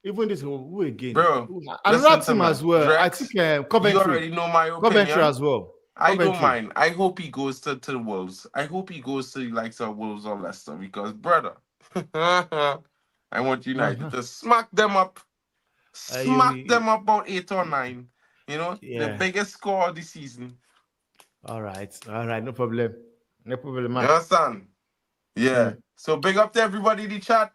Even this who again? Bro, Another listen to team me. as well. I Drex, think you Coventry. already know my Coventry opinion. as well. I don't Coventry. mind. I hope he goes to the Wolves. I hope he goes to the likes of Wolves or Leicester because, brother, I want United Uh-huh. to smack them up. Smack You, them up about 8 or 9. The yeah. biggest score of the season. All right. All right. No problem. No problem, You man. understand? Yeah. Mm. So big up to everybody in the chat.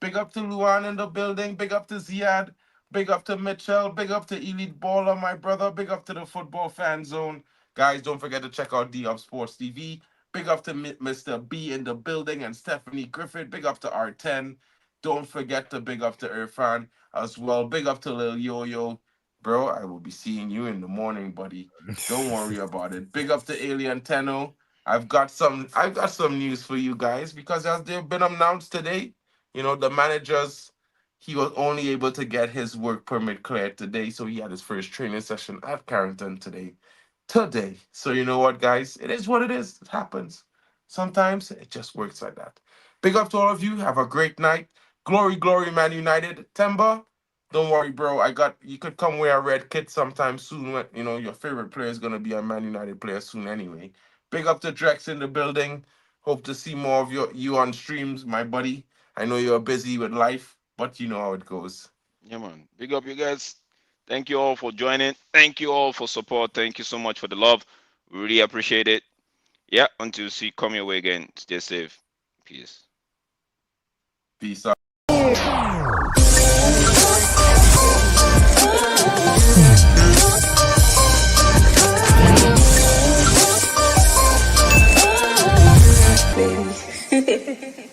Big up to Luan in the building. Big up to Ziad. Big up to Mitchell. Big up to Elite Baller, my brother. Big up to the Football Fan Zone. Guys, don't forget to check out D Up Sports TV. Big up to Mr. B in the building and Stephanie Griffith. Big up to R10. Don't forget to big up to Irfan as well. Big up to Lil Yo Yo. bro, I will be seeing you in the morning, buddy. Don't worry about it. Big up to Alien Tenno. I've got some news for you guys because as they've been announced today, the managers, he was only able to get his work permit cleared today, so he had his first training session at Carrington today. Today. So you know what, guys? It is what it is. It happens. Sometimes it just works like that. Big up to all of you. Have a great night. Glory, glory, Man United. Temba, don't worry, bro. You could come wear a red kit sometime soon when your favorite player is gonna be a Man United player soon anyway. Big up to Drex in the building. Hope to see more of you on streams, my buddy. I know you're busy with life, but you know how it goes. Yeah, man. Big up, you guys. Thank you all for joining. Thank you all for support. Thank you so much for the love. We really appreciate it. Yeah, until see come your way again. Stay safe. Peace. Peace out. Baby.